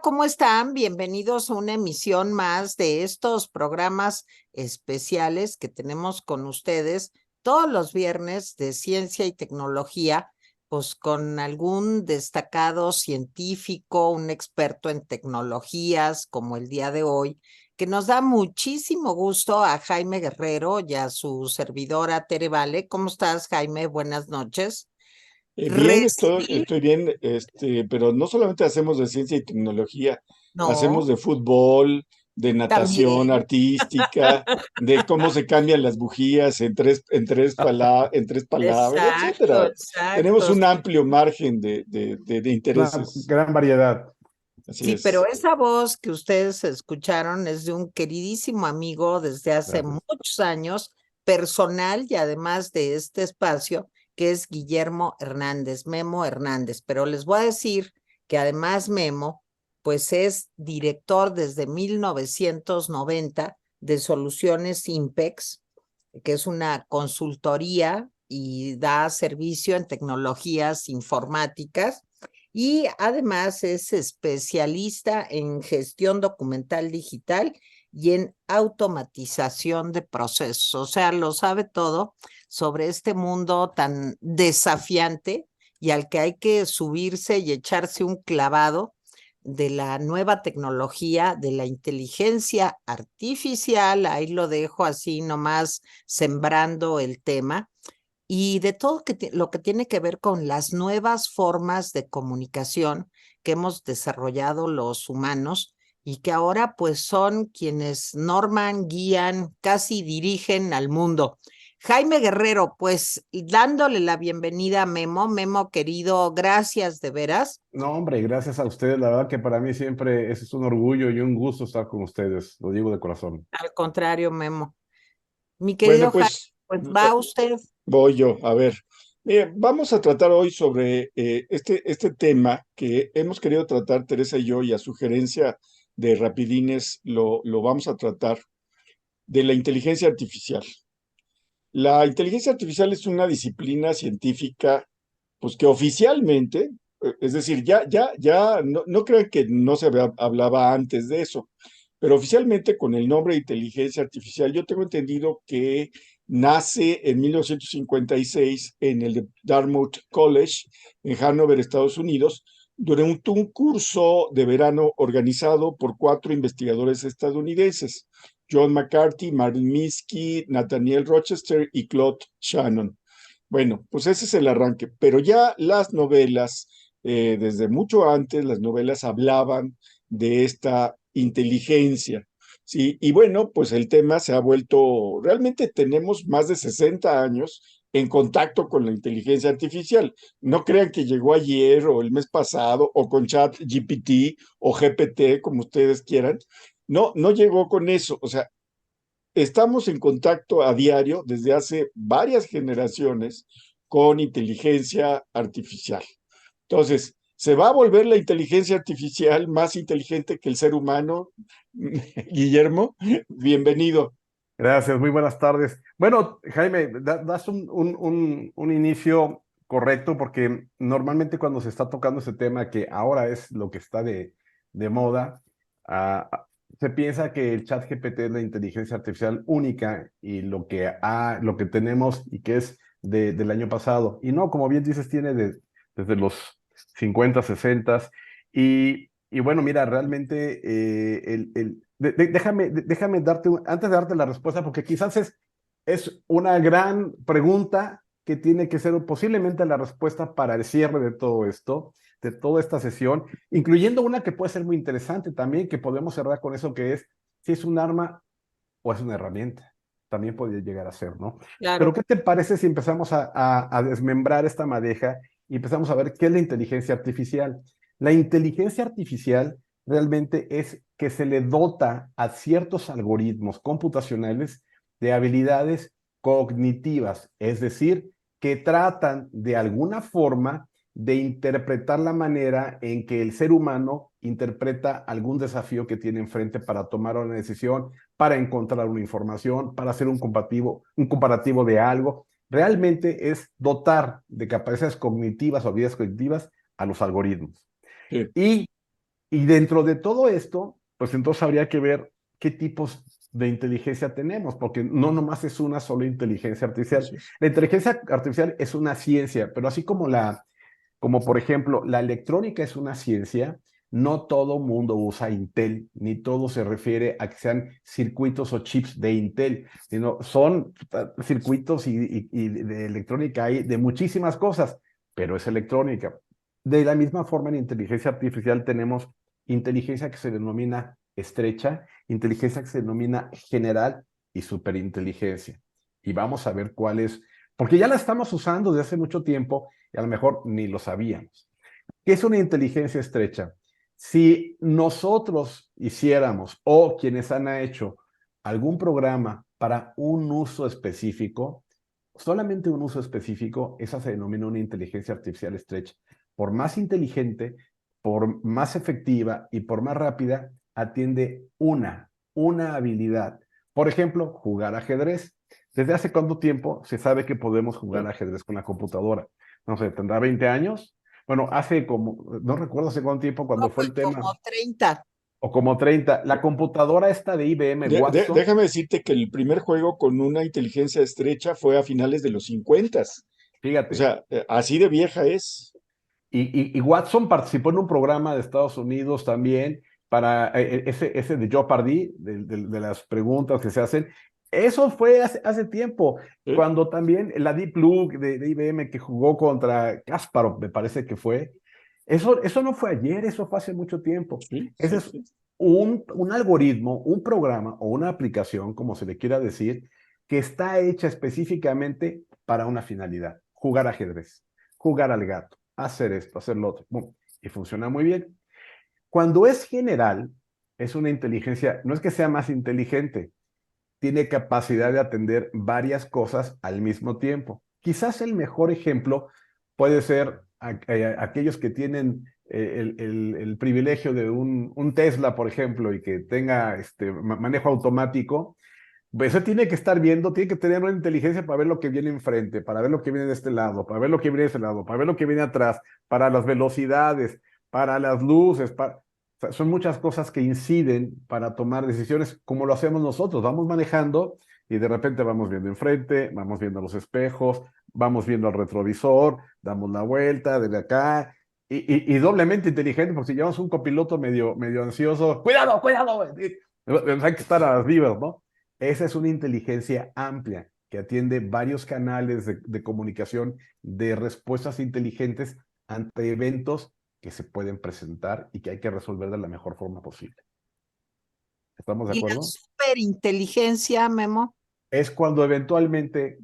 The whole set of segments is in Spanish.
¿cómo están? Bienvenidos a una emisión más de estos programas especiales que tenemos con ustedes todos los viernes de ciencia y tecnología, pues con algún destacado científico, un experto en tecnologías, como el día de hoy, que nos da muchísimo gusto a Jaime Guerrero y a su servidora Tere Vale. ¿Cómo estás, Jaime? Buenas noches. Bien, estoy, Recibir, estoy bien, pero no solamente hacemos de ciencia y tecnología, hacemos no, de fútbol, de natación también. artística, de cómo se cambian las bujías en tres palabras, Exacto, etcétera. Tenemos exacto. un amplio margen de Una intereses. gran variedad. Así Sí, pero es. esa voz que ustedes escucharon es de un queridísimo amigo desde hace Gracias. muchos años, personal y además de este espacio, que es Guillermo Hernández, Memo Hernández. Pero les voy a decir que además Memo, pues es director desde 1990 de Soluciones Impex, que es una consultoría y da servicio en tecnologías informáticas y además es especialista en gestión documental digital y en automatización de procesos. O sea, lo sabe todo sobre este mundo tan desafiante y al que hay que subirse y echarse un clavado de la nueva tecnología, de la inteligencia artificial, ahí lo dejo así nomás sembrando el tema, y de todo lo que tiene que ver con las nuevas formas de comunicación que hemos desarrollado los humanos y que ahora pues son quienes norman, guían, casi dirigen al mundo. Jaime Guerrero, pues dándole la bienvenida a Memo. Memo querido, gracias de veras. No, hombre, gracias a ustedes. La verdad que para mí siempre es un orgullo y un gusto estar con ustedes. Lo digo de corazón. Al contrario, Memo. Mi querido Bueno, Jaime, pues pues va usted. voy yo. A ver, vamos a tratar hoy sobre este tema que hemos querido tratar Teresa y yo, y a sugerencia de Rapidines lo vamos a tratar, de la inteligencia artificial. La inteligencia artificial es una disciplina científica, pues que oficialmente, es decir, ya, no crean que no hablaba antes de eso, pero oficialmente con el nombre de inteligencia artificial, yo tengo entendido que nace en 1956 en el Dartmouth College, en Hanover, Estados Unidos, durante un curso de verano organizado por 4 investigadores estadounidenses: John McCarthy, Marvin Minsky, Nathaniel Rochester y Claude Shannon. Bueno, pues ese es el arranque, pero ya las novelas, desde mucho antes, las novelas hablaban de esta inteligencia, ¿sí? Y bueno, pues el tema se ha vuelto, realmente tenemos más de 60 años en contacto con la inteligencia artificial. No crean que llegó ayer o el mes pasado o con ChatGPT o GPT, como ustedes quieran. No, no llegó con eso. O sea, estamos en contacto a diario desde hace varias generaciones con inteligencia artificial. Entonces, ¿se va a volver la inteligencia artificial más inteligente que el ser humano? Guillermo, bienvenido. Gracias, muy buenas tardes. Bueno, Jaime, das un inicio correcto porque normalmente cuando se está tocando ese tema que ahora es lo que está de moda, se piensa que el chat GPT es la inteligencia artificial única y lo que tenemos y que es del año pasado. Y no, como bien dices, desde los 50, 60 y bueno, mira, realmente déjame darte, antes de darte la respuesta, porque quizás es una gran pregunta que tiene que ser posiblemente la respuesta para el cierre de todo esto, de toda esta sesión, incluyendo una que puede ser muy interesante también, que podemos cerrar con eso, que es si es un arma o es una herramienta. También podría llegar a ser, ¿no? Pero Claro. ¿qué te parece si empezamos a desmembrar esta madeja y empezamos a ver qué es la inteligencia artificial? La inteligencia artificial realmente es que se le dota a ciertos algoritmos computacionales de habilidades cognitivas, es decir, que tratan de alguna forma de interpretar la manera en que el ser humano interpreta algún desafío que tiene enfrente para tomar una decisión, para encontrar una información, para hacer un comparativo de algo. Realmente es dotar de capacidades cognitivas o habilidades cognitivas a los algoritmos. Sí. Y Y dentro de todo esto, pues entonces habría que ver qué tipos de inteligencia tenemos, porque no nomás es una sola inteligencia artificial. Así es. La inteligencia artificial es una ciencia, pero así como por ejemplo, la electrónica es una ciencia, no todo mundo usa Intel, ni todo se refiere a que sean circuitos o chips de Intel, sino son circuitos y de electrónica hay de muchísimas cosas, pero es electrónica. De la misma forma, en inteligencia artificial tenemos inteligencia que se denomina estrecha, inteligencia que se denomina general y superinteligencia. Y vamos a ver cuál es, porque ya la estamos usando desde hace mucho tiempo y a lo mejor ni lo sabíamos. ¿Qué es una inteligencia estrecha? Si nosotros hiciéramos o quienes han hecho algún programa para un uso específico, solamente un uso específico, esa se denomina una inteligencia artificial estrecha. Por más inteligente, por más efectiva y por más rápida, atiende una habilidad. Por ejemplo, jugar ajedrez. ¿Desde hace cuánto tiempo se sabe que podemos jugar ajedrez con la computadora? No sé, ¿tendrá 20 años? Bueno, hace como, no recuerdo hace cuánto tiempo cuando No, fue pues el tema, como 30. o como 30. La computadora esta de IBM Watson, Déjame decirte que el primer juego con una inteligencia estrecha fue a finales de los 50. O fíjate, sea, así de vieja es. y Watson participó en un programa de Estados Unidos también para ese de Jeopardy, de las preguntas que se hacen. Eso fue hace tiempo, ¿Eh? cuando también la Deep Blue de IBM que jugó contra Kasparov, me parece que fue. Eso no fue ayer, eso fue hace mucho tiempo. Sí, Ese sí, es sí. un algoritmo, un programa o una aplicación, como se le quiera decir, que está hecha específicamente para una finalidad, jugar ajedrez, jugar al gato, hacer esto, hacer lo otro. Bueno, y funciona muy bien. Cuando es general, es una inteligencia, no es que sea más inteligente, tiene capacidad de atender varias cosas al mismo tiempo. Quizás el mejor ejemplo puede ser aquellos que tienen el privilegio de un Tesla, por ejemplo, y que tenga manejo automático. Pues eso tiene que estar viendo, tiene que tener una inteligencia para ver lo que viene enfrente, para ver lo que viene de este lado, para ver lo que viene de este lado, para ver lo que viene atrás, para las velocidades, para las luces, o sea, son muchas cosas que inciden para tomar decisiones como lo hacemos nosotros. Vamos manejando y de repente vamos viendo enfrente, vamos viendo los espejos, vamos viendo el retrovisor, damos la vuelta de acá y doblemente inteligente, porque si llevamos un copiloto medio ansioso, cuidado, cuidado, hay que estar a las vivas, ¿no? Esa es una inteligencia amplia que atiende varios canales de comunicación, de respuestas inteligentes ante eventos que se pueden presentar y que hay que resolver de la mejor forma posible. ¿Estamos de Y la acuerdo? superinteligencia, Memo. Es cuando eventualmente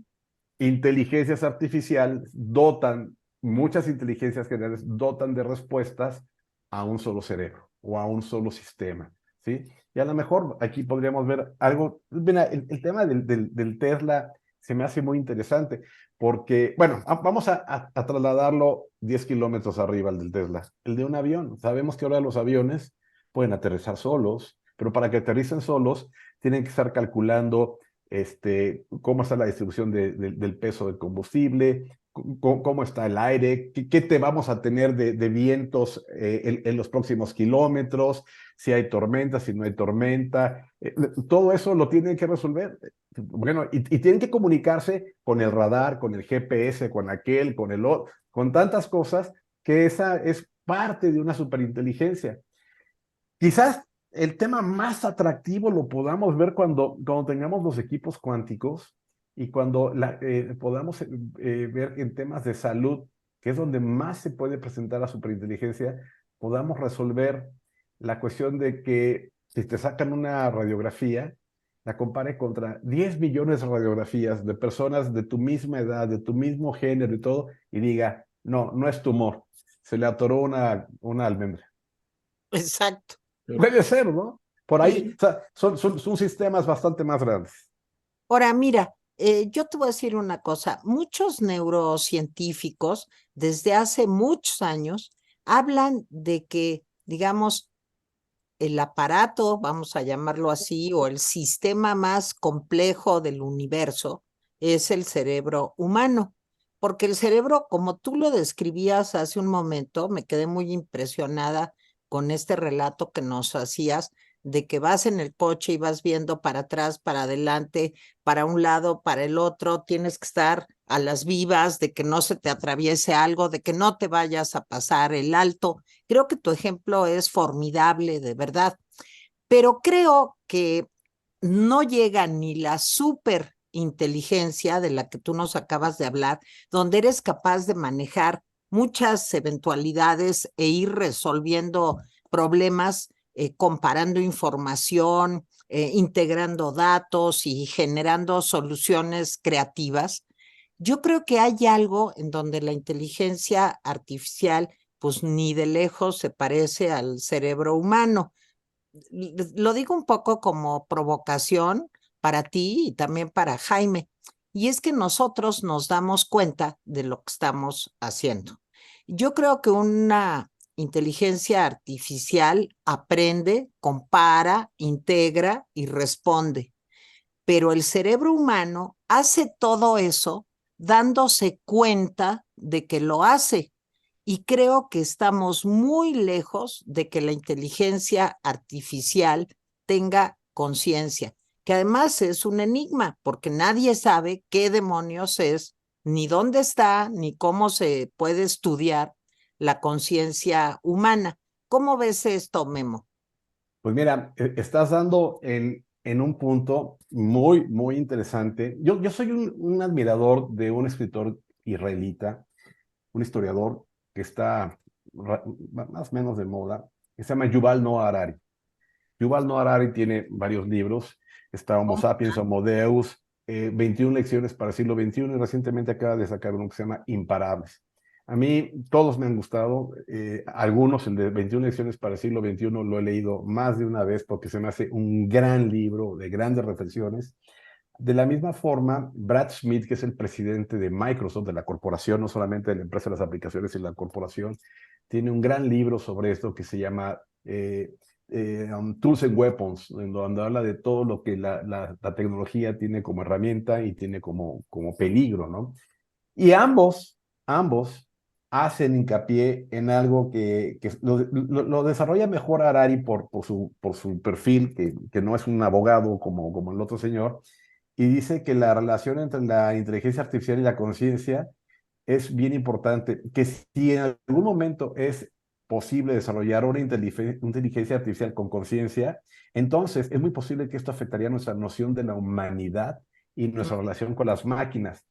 inteligencias artificiales dotan, muchas inteligencias generales dotan de respuestas a un solo cerebro o a un solo sistema, ¿sí? Y a lo mejor aquí podríamos ver algo, mira, el tema del Tesla se me hace muy interesante porque, bueno, vamos a trasladarlo 10 kilómetros arriba al del Tesla, el de un avión. Sabemos que ahora los aviones pueden aterrizar solos, pero para que aterricen solos tienen que estar calculando cómo está la distribución del peso del combustible, cómo está el aire, qué te vamos a tener de vientos en los próximos kilómetros, si hay tormenta, si no hay tormenta, todo eso lo tienen que resolver. Bueno, y tienen que comunicarse con el radar, con el GPS, con aquel, con el otro, con tantas cosas que esa es parte de una superinteligencia. Quizás el tema más atractivo lo podamos ver cuando tengamos los equipos cuánticos y cuando podamos ver en temas de salud, que es donde más se puede presentar la superinteligencia, podamos resolver la cuestión de que si te sacan una radiografía, la compare contra 10 millones de radiografías de personas de tu misma edad, de tu mismo género y todo, y diga, no, no es tumor, se le atoró una almendra. Exacto. Puede ser, ¿no? Por ahí, Sí. o sea, son sistemas bastante más grandes. Ahora, mira, yo te voy a decir una cosa. Muchos neurocientíficos desde hace muchos años hablan de que, digamos, el aparato, vamos a llamarlo así, o el sistema más complejo del universo es el cerebro humano. Porque el cerebro, como tú lo describías hace un momento, me quedé muy impresionada con este relato que nos hacías de que vas en el coche y vas viendo para atrás, para adelante, para un lado, para el otro, tienes que estar a las vivas, de que no se te atraviese algo, de que no te vayas a pasar el alto. Creo que tu ejemplo es formidable, de verdad, pero creo que no llega ni la super inteligencia de la que tú nos acabas de hablar, donde eres capaz de manejar muchas eventualidades e ir resolviendo problemas, comparando información, integrando datos y generando soluciones creativas. Yo creo que hay algo en donde la inteligencia artificial, pues ni de lejos se parece al cerebro humano. Lo digo un poco como provocación para ti y también para Jaime. Y es que nosotros nos damos cuenta de lo que estamos haciendo. Yo creo que una inteligencia artificial aprende, compara, integra y responde, pero el cerebro humano hace todo eso dándose cuenta de que lo hace. Y creo que estamos muy lejos de que la inteligencia artificial tenga conciencia, que además es un enigma, porque nadie sabe qué demonios es, ni dónde está, ni cómo se puede estudiar la conciencia humana. ¿Cómo ves esto, Memo? Pues mira, estás dando en un punto muy, muy interesante. Yo soy un admirador de un escritor israelita, un historiador que está más o menos de moda, que se llama Yuval Noah Harari. Yuval Noah Harari tiene varios libros, está Homo Sapiens, Homo Deus, 21 lecciones para el siglo XXI, y recientemente acaba de sacar uno que se llama Imparables. A mí todos me han gustado, algunos, el de 21 lecciones para el siglo XXI, lo he leído más de una vez porque se me hace un gran libro de grandes reflexiones. De la misma forma, Brad Smith, que es el presidente de Microsoft, de la corporación, no solamente de la empresa de las aplicaciones, sino de la corporación, tiene un gran libro sobre esto que se llama Tools and Weapons, en donde habla de todo lo que la tecnología tiene como herramienta y tiene como peligro, ¿no? Y ambos hacen hincapié en algo que lo desarrolla mejor Harari por su perfil, que no es un abogado como el otro señor, y dice que la relación entre la inteligencia artificial y la conciencia es bien importante, que si en algún momento es posible desarrollar una inteligencia artificial con conciencia, entonces es muy posible que esto afectaría nuestra noción de la humanidad y nuestra relación con las máquinas.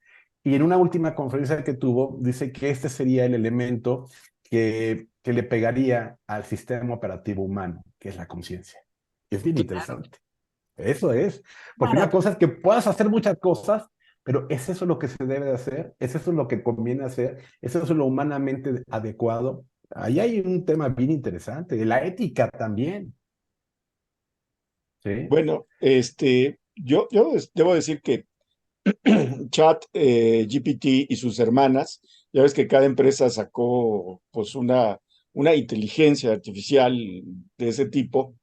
Y en una última conferencia que tuvo, dice que este sería el elemento que le pegaría al sistema operativo humano, que es la conciencia. Es bien Claro. interesante. Eso es, porque una Maravilloso. cosa es que puedas hacer muchas cosas, pero ¿es eso lo que se debe de hacer? ¿Es eso lo que conviene hacer? ¿Es eso lo humanamente adecuado? Ahí hay un tema bien interesante, de la ética también, ¿sí? Bueno, yo debo decir que Chat GPT y sus hermanas, ya ves que cada empresa sacó pues una inteligencia artificial de ese tipo,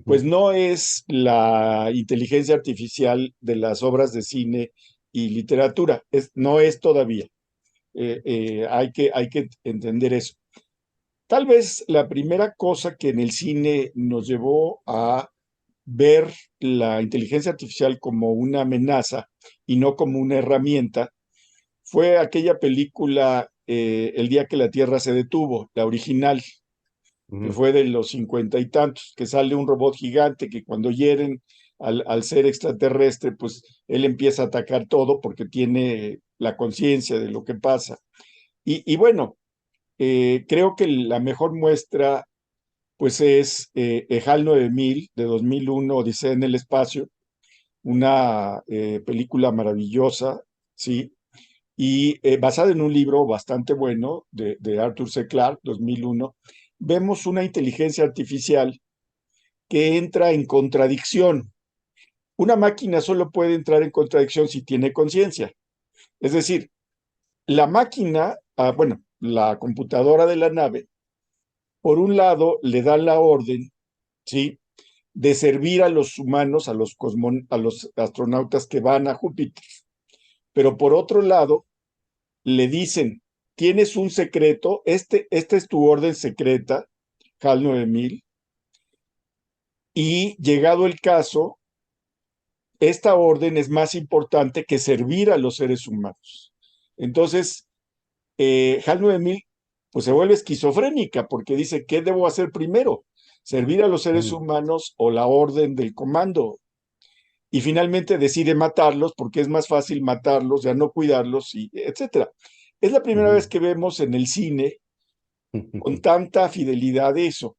pues Ujú. no es la inteligencia artificial de las obras de cine y literatura, no es todavía. Hay que entender eso. Tal vez la primera cosa que en el cine nos llevó a ver la inteligencia artificial como una amenaza y no como una herramienta fue aquella película El día que la Tierra se detuvo, la original, que Ujú. fue de los 50 y tantos, que sale un robot gigante que cuando hieren al ser extraterrestre, pues él empieza a atacar todo porque tiene la conciencia de lo que pasa. Y bueno, creo que la mejor muestra pues es HAL 9000 de 2001, Odisea en el espacio, una película maravillosa, ¿sí? Y basada en un libro bastante bueno de Arthur C. Clarke, 2001, vemos una inteligencia artificial que entra en contradicción. Una máquina solo puede entrar en contradicción si tiene conciencia. Es decir, la máquina, bueno, la computadora de la nave, por un lado le da la orden, ¿sí?, de servir a los humanos, a los astronautas que van a Júpiter. Pero por otro lado, le dicen, tienes un secreto, esta es tu orden secreta, HAL 9000, y llegado el caso, esta orden es más importante que servir a los seres humanos. Entonces, HAL 9000 pues se vuelve esquizofrénica porque dice, ¿qué debo hacer primero? ¿Servir a los seres humanos o la orden del comando? Y finalmente decide matarlos porque es más fácil matarlos, ya no cuidarlos, y etcétera. Es la primera vez que vemos en el cine con tanta fidelidad eso.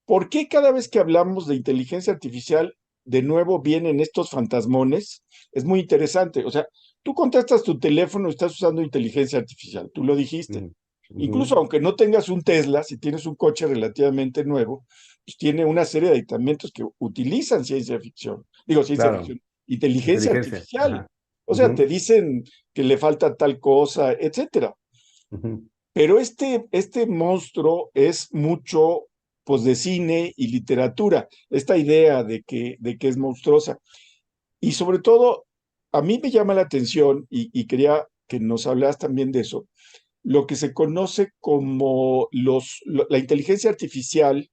¿Por qué cada vez que hablamos de inteligencia artificial, de nuevo vienen estos fantasmones? Es muy interesante. O sea, tú contestas tu teléfono y estás usando inteligencia artificial, tú lo dijiste. Incluso aunque no tengas un Tesla, si tienes un coche relativamente nuevo, pues tiene una serie de aditamentos que utilizan ciencia ficción. Digo, ciencia Claro, ficción, inteligencia inteligencia. artificial. Ajá. O sea, te dicen que le falta tal cosa, etcétera. Pero este monstruo es mucho, pues, de cine y literatura, esta idea de que es monstruosa. Y sobre todo, a mí me llama la atención, y quería que nos hablas también de eso, lo que se conoce como la inteligencia artificial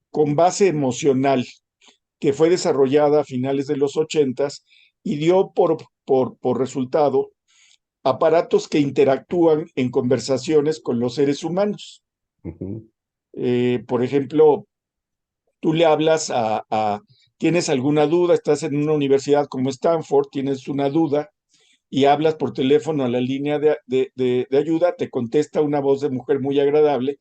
con base emocional, que fue desarrollada a finales de los 80 y dio por resultado aparatos que interactúan en conversaciones con los seres humanos. Por ejemplo, tú le hablas tienes alguna duda, estás en una universidad como Stanford, tienes una duda y hablas por teléfono a la línea de ayuda, te contesta una voz de mujer muy agradable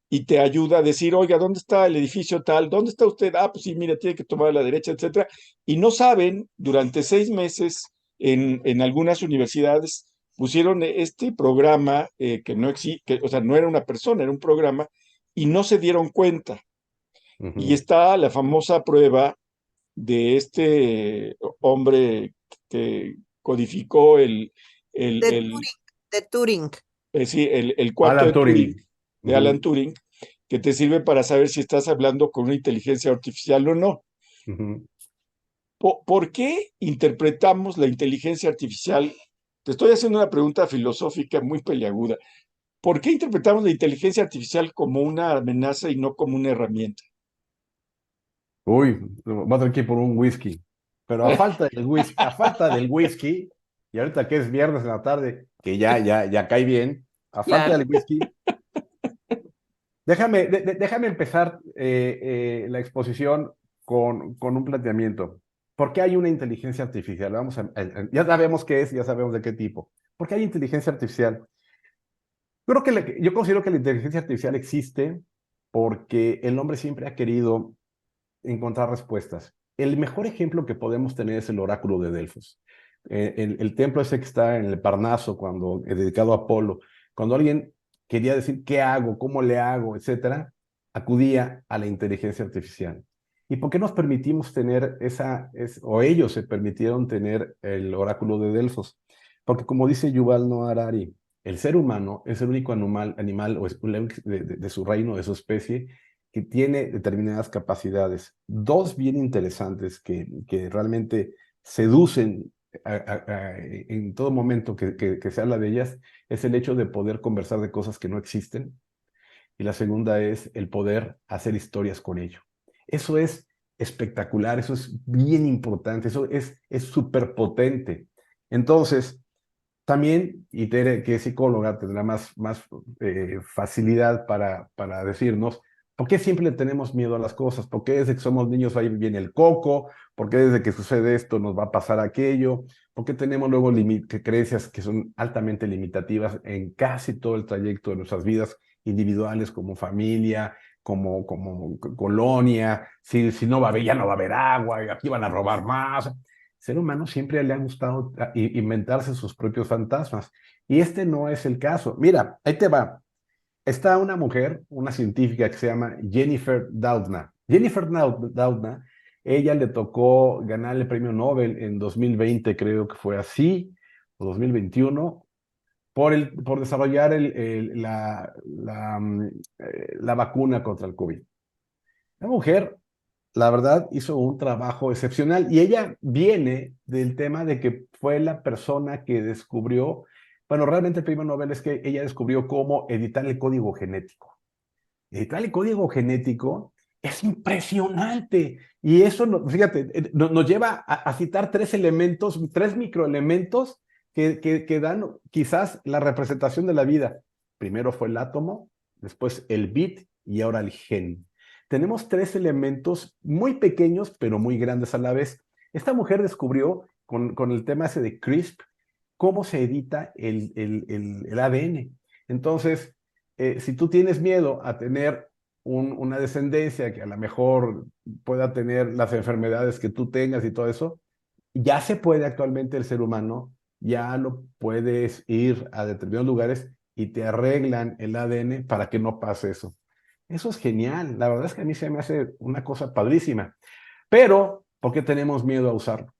y te ayuda a decir, oiga, ¿dónde está el edificio tal? ¿Dónde está usted? Ah, pues sí, mira, tiene que tomar a la derecha, etcétera. Y no saben, durante 6 meses en algunas universidades pusieron este programa que no existe, o sea, no era una persona, era un programa, y no se dieron cuenta. Y está la famosa prueba de este hombre que codificó el, De el, Turing, de Turing. sí, el cuarto Alan de Turing, Turing. de Alan Turing, que te sirve para saber si estás hablando con una inteligencia artificial o no. ¿Por qué interpretamos la inteligencia artificial? Te estoy haciendo una pregunta filosófica muy peliaguda. ¿Por qué interpretamos la inteligencia artificial como una amenaza y no como una herramienta? Uy, voy a tener que ir por un whisky. Pero a falta del whisky, y ahorita que es viernes en la tarde, que ya cae bien, a falta Claro. del whisky, déjame empezar la exposición con un planteamiento. ¿Por qué hay una inteligencia artificial? Ya sabemos qué es, ya sabemos de qué tipo. ¿Por qué hay inteligencia artificial? Yo considero que la inteligencia artificial existe porque el hombre siempre ha querido encontrar respuestas. El mejor ejemplo que podemos tener es el oráculo de Delfos. El templo ese que está en el Parnaso, dedicado a Apolo, cuando alguien quería decir qué hago, cómo le hago, etcétera, acudía a la inteligencia artificial. ¿Y por qué nos permitimos tener o ellos se permitieron tener el oráculo de Delfos? Porque como dice Yuval Noah Harari, el ser humano es el único animal o de su reino, de su especie, que tiene determinadas capacidades. Dos bien interesantes que realmente seducen en todo momento que se habla de ellas, es el hecho de poder conversar de cosas que no existen, y la segunda es el poder hacer historias con ello. Eso es espectacular, eso es bien importante, eso es súper potente. Entonces, también, y Tere, que es psicóloga, tendrá más facilidad para decirnos por qué siempre le tenemos miedo a las cosas, por qué desde que somos niños ahí viene el coco, por qué desde que sucede esto nos va a pasar aquello, por qué tenemos luego creencias que son altamente limitativas en casi todo el trayecto de nuestras vidas individuales, como familia, como colonia, si no va a haber, ya no va a haber agua, y aquí van a robar más. Ser humano siempre le ha gustado inventarse sus propios fantasmas. Y este no es el caso. Mira, ahí te va. Está una mujer, una científica que se llama Jennifer Doudna. Jennifer Doudna, ella le tocó ganar el premio Nobel en 2020, creo que fue así, o 2021, por desarrollar la vacuna contra el COVID. La mujer, la verdad, hizo un trabajo excepcional y ella viene del tema de que fue la persona que descubrió, bueno, realmente el premio Nobel es que ella descubrió cómo editar el código genético. editar el código genético es impresionante. Y eso, fíjate, nos lleva a citar tres elementos, tres microelementos que dan quizás la representación de la vida. Primero fue el átomo, después el bit y ahora el gen. Tenemos tres elementos muy pequeños, pero muy grandes a la vez. Esta mujer descubrió con el tema ese de CRISP cómo se edita el ADN. Entonces, si tú tienes miedo a tener una descendencia que a lo mejor pueda tener las enfermedades que tú tengas y todo eso, ya se puede actualmente el ser humano, ya lo puedes ir a determinados lugares y te arreglan el ADN para que no pase eso. Eso es genial. La verdad es que a mí se me hace una cosa padrísima. Pero, ¿por qué tenemos miedo a usarlo?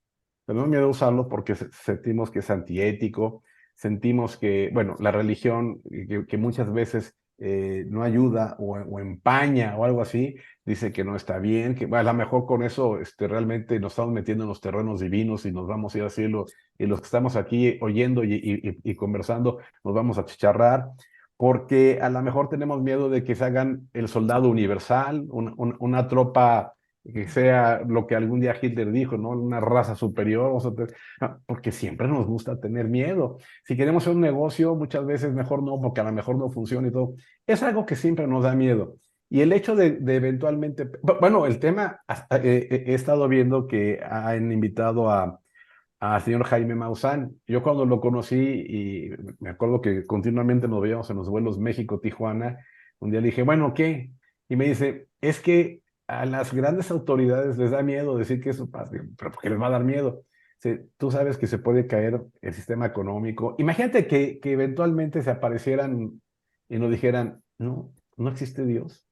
Tenemos miedo a usarlo porque sentimos que es antiético, sentimos que, bueno, la religión que muchas veces no ayuda o empaña o algo así, dice que no está bien, que bueno, a lo mejor con eso realmente nos estamos metiendo en los terrenos divinos y nos vamos a ir al cielo y los que estamos aquí oyendo y conversando nos vamos a chicharrar, porque a lo mejor tenemos miedo de que se hagan el soldado universal, una tropa que sea lo que algún día Hitler dijo, ¿no? Una raza superior, no, porque siempre nos gusta tener miedo. Si queremos hacer un negocio, muchas veces mejor no, porque a lo mejor no funciona y todo. Es algo que siempre nos da miedo. Y el hecho de eventualmente, bueno, el tema, he estado viendo que han invitado al señor Jaime Maussan. Yo cuando lo conocí, y me acuerdo que continuamente nos veíamos en los vuelos México-Tijuana, un día le dije, bueno, ¿qué? Y me dice, es que a las grandes autoridades les da miedo decir que eso pasa, pero ¿por qué les va a dar miedo? Tú sabes que se puede caer el sistema económico. Imagínate que eventualmente se aparecieran y nos dijeran, no, no existe Dios.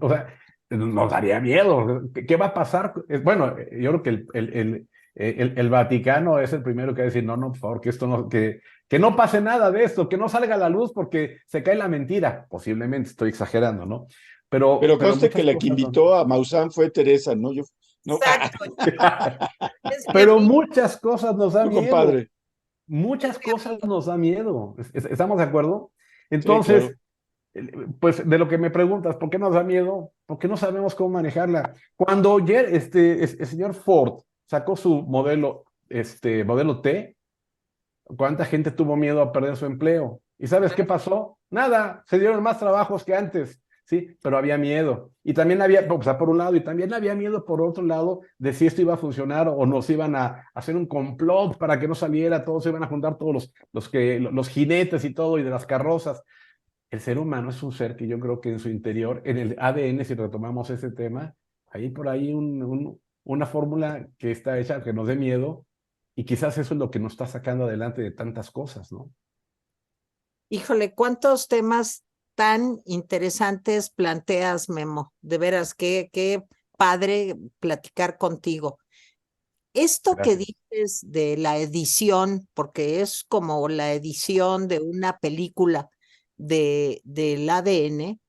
O sea, nos daría miedo. ¿Qué va a pasar? Bueno, yo creo que el Vaticano es el primero que va a decir, no, no, por favor, que esto no, que no pase nada de esto, que no salga a la luz porque se cae la mentira. Posiblemente estoy exagerando, ¿no? Pero Pero conste que muchas la que cosas no. invitó a Maussan fue Teresa, ¿no? Yo, no, Exacto. Es Pero terrible. muchas cosas nos da tu miedo. compadre. Muchas cosas nos da miedo. ¿Estamos de acuerdo? Sí, claro. Entonces, pues de lo que me preguntas, ¿por qué nos da miedo? Porque no sabemos cómo manejarla. Cuando ayer el señor Ford sacó su modelo T, ¿cuánta gente tuvo miedo a perder su empleo? ¿Y sabes qué pasó? Nada, se dieron más trabajos que antes, ¿sí? Pero había miedo. Y también había, o sea, por un lado, y también había miedo por otro lado de si esto iba a funcionar o nos iban a hacer un complot para que no saliera, todos se iban a juntar todos los jinetes y todo, y de las carrozas. El ser humano es un ser que yo creo que en su interior, en el ADN, si retomamos ese tema, hay por ahí una fórmula que está hecha que nos dé miedo y quizás eso es lo que nos está sacando adelante de tantas cosas, ¿no? Híjole, ¿cuántos temas tan interesantes planteas, Memo? De veras, qué padre platicar contigo. Esto que Gracias. dices de la edición, porque es como la edición de una película del ADN,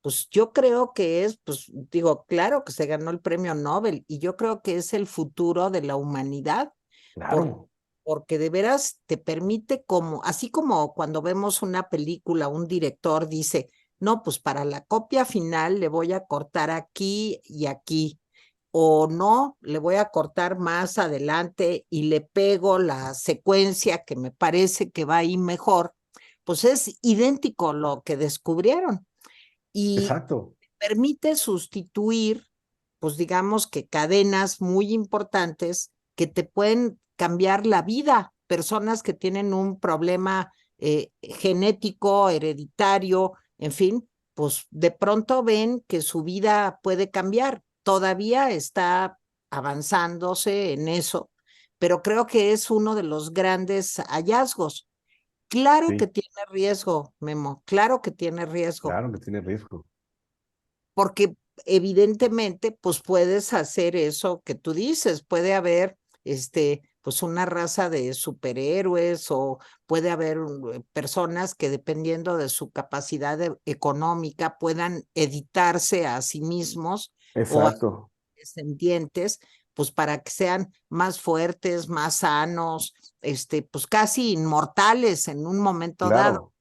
pues yo creo que es, pues digo, claro que se ganó el premio Nobel y yo creo que es el futuro de la humanidad, por, Claro, porque de veras te permite como, así como cuando vemos una película, un director dice, no, pues para la copia final le voy a cortar aquí y aquí o no, le voy a cortar más adelante y le pego la secuencia que me parece que va ahí mejor, pues es idéntico lo que descubrieron y exacto, permite sustituir, pues digamos que cadenas muy importantes que te pueden cambiar la vida, personas que tienen un problema genético, hereditario, en fin, pues de pronto ven que su vida puede cambiar. Todavía está avanzándose en eso, pero creo que es uno de los grandes hallazgos. Claro que sí, tiene riesgo, Memo, claro que tiene riesgo, claro que tiene riesgo. porque evidentemente, pues puedes hacer eso que tú dices, puede haber, pues una raza de superhéroes o puede haber personas que dependiendo de su capacidad económica puedan editarse a sí mismos o a Exacto, descendientes, pues para que sean más fuertes, más sanos, pues casi inmortales en un momento dado. claro,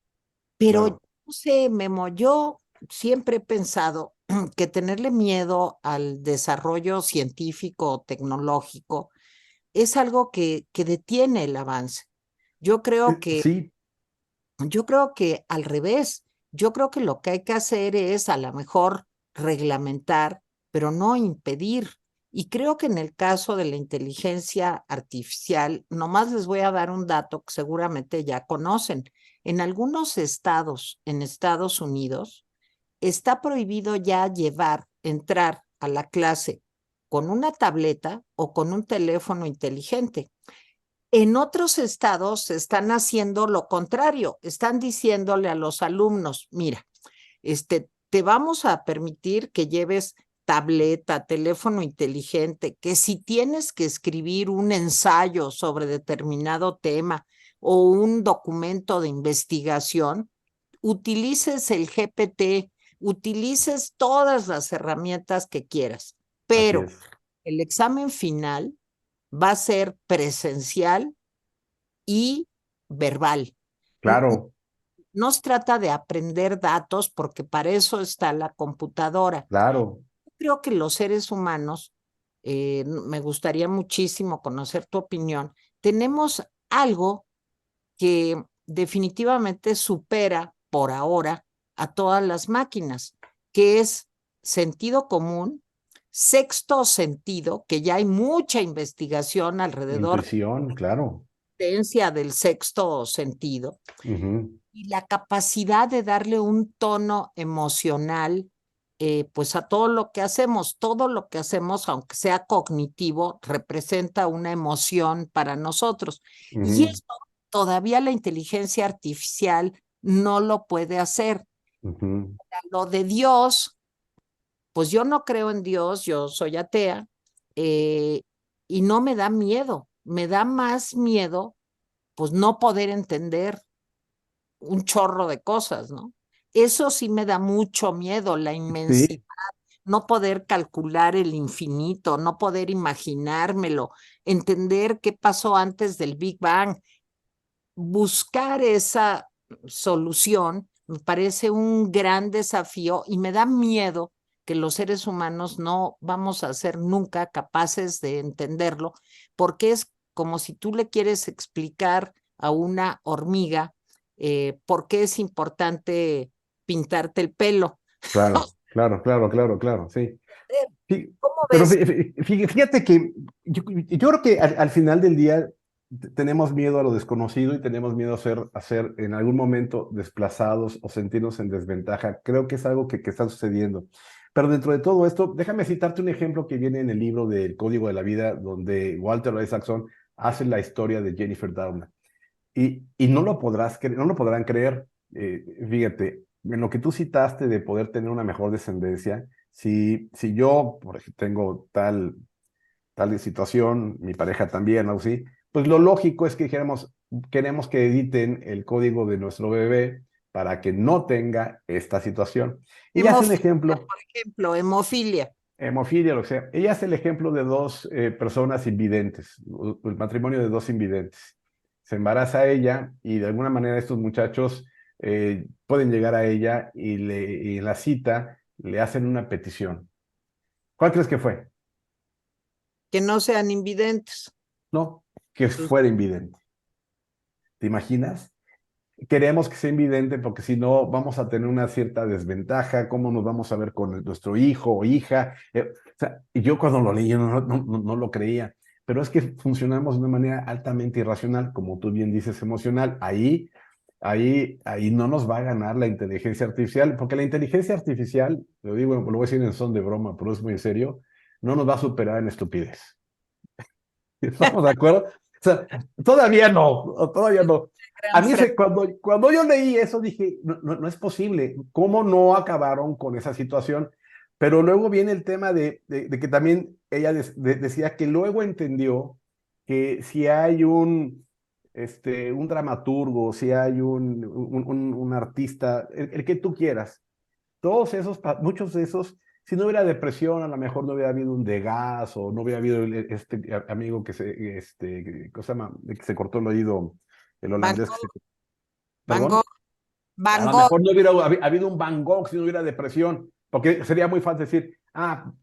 Pero claro. no sé, Memo, yo siempre he pensado que tenerle miedo al desarrollo científico o tecnológico es algo que detiene el avance. Yo creo que Sí, yo creo que al revés, yo creo que lo que hay que hacer es a lo mejor reglamentar, pero no impedir. Y creo que en el caso de la inteligencia artificial, nomás les voy a dar un dato que seguramente ya conocen. En algunos estados en Estados Unidos está prohibido ya entrar a la clase con una tableta o con un teléfono inteligente. En otros estados están haciendo lo contrario, están diciéndole a los alumnos, mira, te vamos a permitir que lleves tableta, teléfono inteligente, que si tienes que escribir un ensayo sobre determinado tema o un documento de investigación, utilices el GPT, utilices todas las herramientas que quieras, así pero es. el examen final va a ser presencial y verbal. Claro, No se trata de aprender datos porque para eso está la computadora. claro. Creo que los seres humanos, me gustaría muchísimo conocer tu opinión, tenemos algo que definitivamente supera por ahora a todas las máquinas, que es sentido común, sexto sentido, que ya hay mucha investigación alrededor Intuición, claro. de la existencia del sexto sentido Ujú. y la capacidad de darle un tono emocional, pues a todo lo que hacemos, aunque sea cognitivo, representa una emoción para nosotros. Y Ujú, esto todavía la inteligencia artificial no lo puede hacer. ujú. Lo de Dios, pues yo no creo en Dios, yo soy atea, eh, y no me da miedo, me da más miedo, pues no poder entender un chorro de cosas, ¿no? Eso sí me da mucho miedo, la inmensidad, Sí, no poder calcular el infinito, no poder imaginármelo, entender qué pasó antes del Big Bang, buscar esa solución me parece un gran desafío y me da miedo que los seres humanos no vamos a ser nunca capaces de entenderlo, porque es como si tú le quieres explicar a una hormiga por qué es importante pintarte el pelo. claro, claro, claro, claro, claro, sí. Sí, ¿Cómo pero ves? fíjate que yo creo que al final del día tenemos miedo a lo desconocido y tenemos miedo a ser en algún momento desplazados o sentirnos en desventaja. Creo que es algo que está sucediendo. Pero dentro de todo esto, déjame citarte un ejemplo que viene en el libro del Código de la Vida, donde Walter Isaacson hace la historia de Jennifer Doudna. Y no lo no lo podrán creer. Fíjate, en lo que tú citaste de poder tener una mejor descendencia, si yo, por ejemplo, tengo tal situación, mi pareja también, o sí, pues lo lógico es que dijéramos, queremos que editen el código de nuestro bebé para que no tenga esta situación. Y hace un Hemofilia, ejemplo, por ejemplo, hemofilia. hemofilia, lo que sea. Ella hace el ejemplo de dos personas invidentes, el matrimonio de dos invidentes. Se embaraza ella y de alguna manera estos muchachos pueden llegar a ella y en la cita le hacen una petición. ¿Cuál crees que fue? Que no sean invidentes. No, que fuera invidente. ¿Te imaginas? Queremos que sea invidente porque si no vamos a tener una cierta desventaja, cómo nos vamos a ver con nuestro hijo o hija. O sea, y yo cuando lo leí no lo creía, pero es que funcionamos de una manera altamente irracional, como tú bien dices, emocional. Ahí no nos va a ganar la inteligencia artificial, porque la inteligencia artificial, lo digo, lo voy a decir en son de broma, pero es muy en serio, no nos va a superar en estupidez. ¿Estamos de acuerdo? O sea, todavía no, todavía no. A Gran mí fra- cuando yo leí eso dije, no es posible, ¿cómo no acabaron con esa situación? Pero luego viene el tema de que también ella decía que luego entendió que si hay un dramaturgo, si hay un artista, el que tú quieras, todos esos, muchos de esos, si no hubiera depresión, a lo mejor no hubiera habido un Degas o no hubiera habido este amigo ¿cómo se llama? Que se cortó el oído, el Van holandés que se... Gogh, Van ¿Perdón? Gogh, Van A lo Gogh. mejor no hubiera habido un Van Gogh si no hubiera depresión, porque sería muy fácil decir,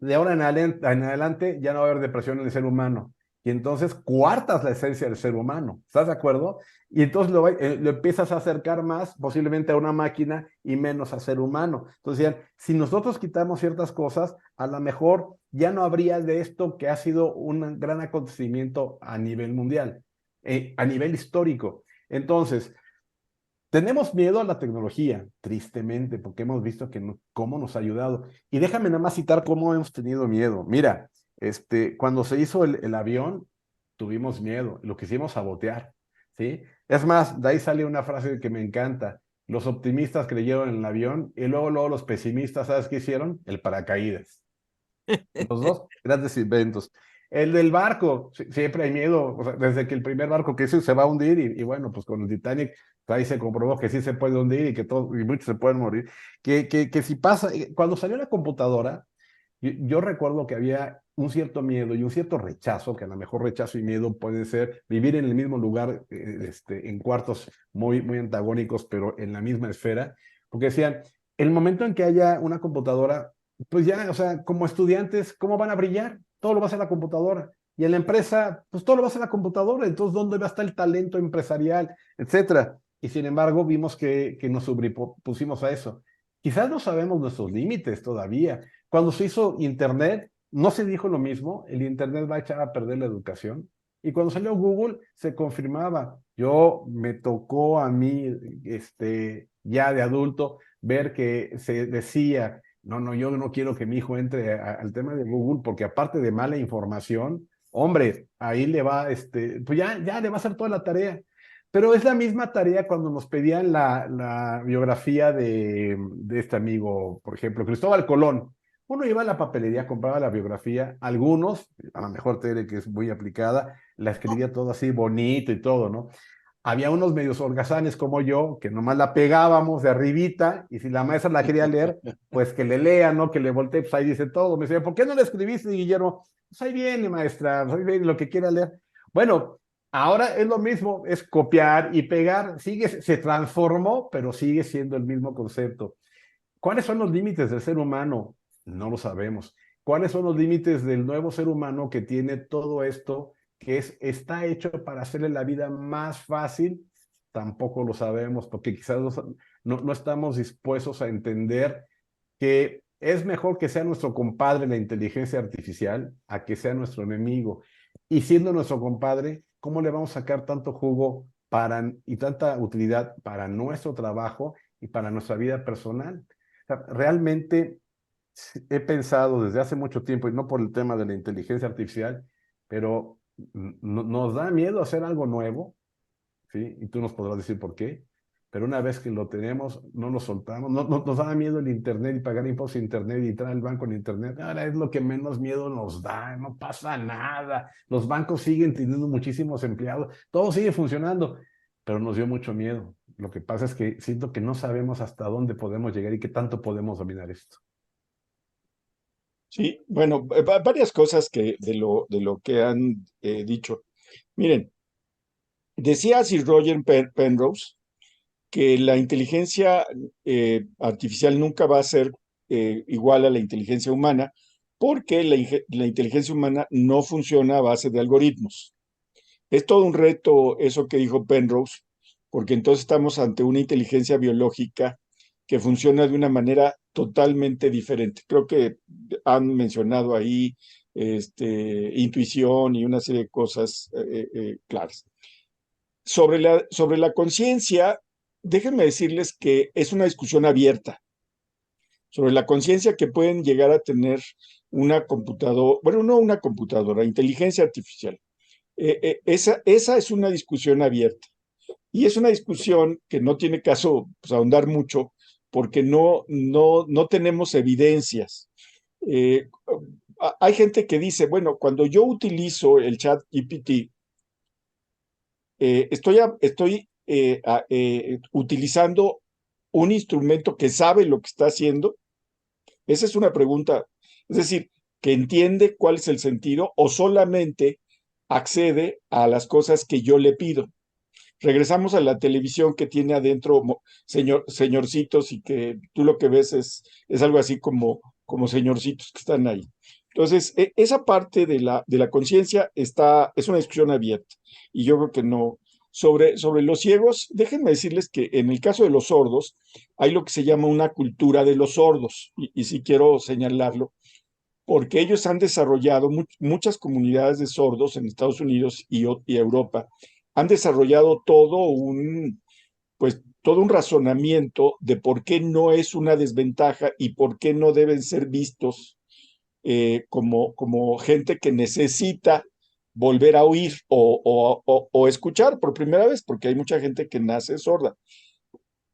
de ahora en adelante ya no va a haber depresión en el ser humano. Y entonces cuartas la esencia del ser humano, ¿estás de acuerdo? Y entonces lo empiezas a acercar más posiblemente a una máquina y menos a ser humano. Entonces, si nosotros quitamos ciertas cosas, a lo mejor ya no habría de esto que ha sido un gran acontecimiento a nivel mundial, a nivel histórico. Entonces, tenemos miedo a la tecnología, tristemente, porque hemos visto que cómo nos ha ayudado. Y déjame nada más citar cómo hemos tenido miedo. Mira, cuando se hizo el avión, tuvimos miedo, lo quisimos sabotear, ¿sí? Es más, de ahí sale una frase que me encanta. Los optimistas creyeron en el avión y luego los pesimistas, ¿sabes qué hicieron? El paracaídas. Los dos grandes inventos. El del barco, siempre hay miedo, o sea, desde que el primer barco que hizo se va a hundir y bueno, pues con el Titanic ahí se comprobó que sí se puede hundir y que y muchos se pueden morir. Que si pasa, cuando salió la computadora, yo recuerdo que había un cierto miedo y un cierto rechazo, que a lo mejor rechazo y miedo pueden ser vivir en el mismo lugar, en cuartos muy antagónicos, pero en la misma esfera, porque decían, el momento en que haya una computadora, pues ya, o sea, como estudiantes, ¿cómo van a brillar? Todo lo va a hacer la computadora. Y en la empresa, pues todo lo va a hacer la computadora. Entonces, ¿dónde va a estar el talento empresarial, etcétera? Y sin embargo, vimos que nos pusimos a eso. Quizás no sabemos nuestros límites todavía. Cuando se hizo Internet, no se dijo lo mismo, el Internet va a echar a perder la educación. Y cuando salió Google, se confirmaba. Me tocó a mí, ya de adulto, ver que se decía, no, yo no quiero que mi hijo entre al tema de Google, porque aparte de mala información, hombre, ahí le va, pues ya le va a hacer toda la tarea. Pero es la misma tarea cuando nos pedían la biografía de este amigo, por ejemplo, Cristóbal Colón. Uno iba a la papelería, compraba la biografía, algunos, a lo mejor Tere, que es muy aplicada, la escribía todo así bonito y todo, ¿no? Había unos medios holgazanes como yo, que nomás la pegábamos de arribita, y si la maestra la quería leer, pues que le lea, ¿no? Que le voltee, pues ahí dice todo. Me decía, ¿por qué no le escribiste, Guillermo? Pues ahí viene, maestra, pues ahí viene lo que quiera leer. Bueno, ahora es lo mismo, es copiar y pegar, se transformó, pero sigue siendo el mismo concepto. ¿Cuáles son los límites del ser humano? No lo sabemos. ¿Cuáles son los límites del nuevo ser humano que tiene todo esto, está hecho para hacerle la vida más fácil? Tampoco lo sabemos, porque quizás no estamos dispuestos a entender que es mejor que sea nuestro compadre la inteligencia artificial a que sea nuestro enemigo. Y siendo nuestro compadre, ¿cómo le vamos a sacar tanto jugo y tanta utilidad para nuestro trabajo y para nuestra vida personal? O sea, realmente he pensado desde hace mucho tiempo, y no por el tema de la inteligencia artificial, pero nos da miedo hacer algo nuevo, ¿sí? Y tú nos podrás decir por qué. Pero una vez que lo tenemos, no lo soltamos. Nos da miedo el Internet y pagar impuestos en Internet y entrar al banco en Internet. Ahora es lo que menos miedo nos da. No pasa nada. Los bancos siguen teniendo muchísimos empleados. Todo sigue funcionando. Pero nos dio mucho miedo. Lo que pasa es que siento que no sabemos hasta dónde podemos llegar y qué tanto podemos dominar esto. Sí, bueno, varias cosas de lo que han dicho. Miren, decía Sir Roger Penrose que la inteligencia artificial nunca va a ser igual a la inteligencia humana, porque la inteligencia humana no funciona a base de algoritmos. Es todo un reto eso que dijo Penrose, porque entonces estamos ante una inteligencia biológica que funciona de una manera totalmente diferente. Creo que han mencionado ahí intuición y una serie de cosas claras. Sobre la conciencia, déjenme decirles que es una discusión abierta sobre la conciencia que pueden llegar a tener una computadora, bueno, no una computadora, inteligencia artificial. Esa es una discusión abierta y es una discusión que no tiene caso pues, ahondar mucho porque no tenemos evidencias. Eh, Hay gente que dice, bueno, cuando yo utilizo el chat GPT, estoy utilizando un instrumento que sabe lo que está haciendo. Esa es una pregunta. Es decir, que entiende cuál es el sentido o solamente accede a las cosas que yo le pido. regresamos a la televisión que tiene adentro señorcitos y que tú lo que ves es algo así como señorcitos que están ahí. Entonces, esa parte de la conciencia es una discusión abierta y yo creo que no. Sobre los ciegos, déjenme decirles que en el caso de los sordos, hay lo que se llama una cultura de los sordos, y sí quiero señalarlo, porque ellos han desarrollado, muchas comunidades de sordos en Estados Unidos y Europa, han desarrollado pues, todo un razonamiento de por qué no es una desventaja y por qué no deben ser vistos como gente que necesita volver a oír o escuchar por primera vez, porque hay mucha gente que nace sorda.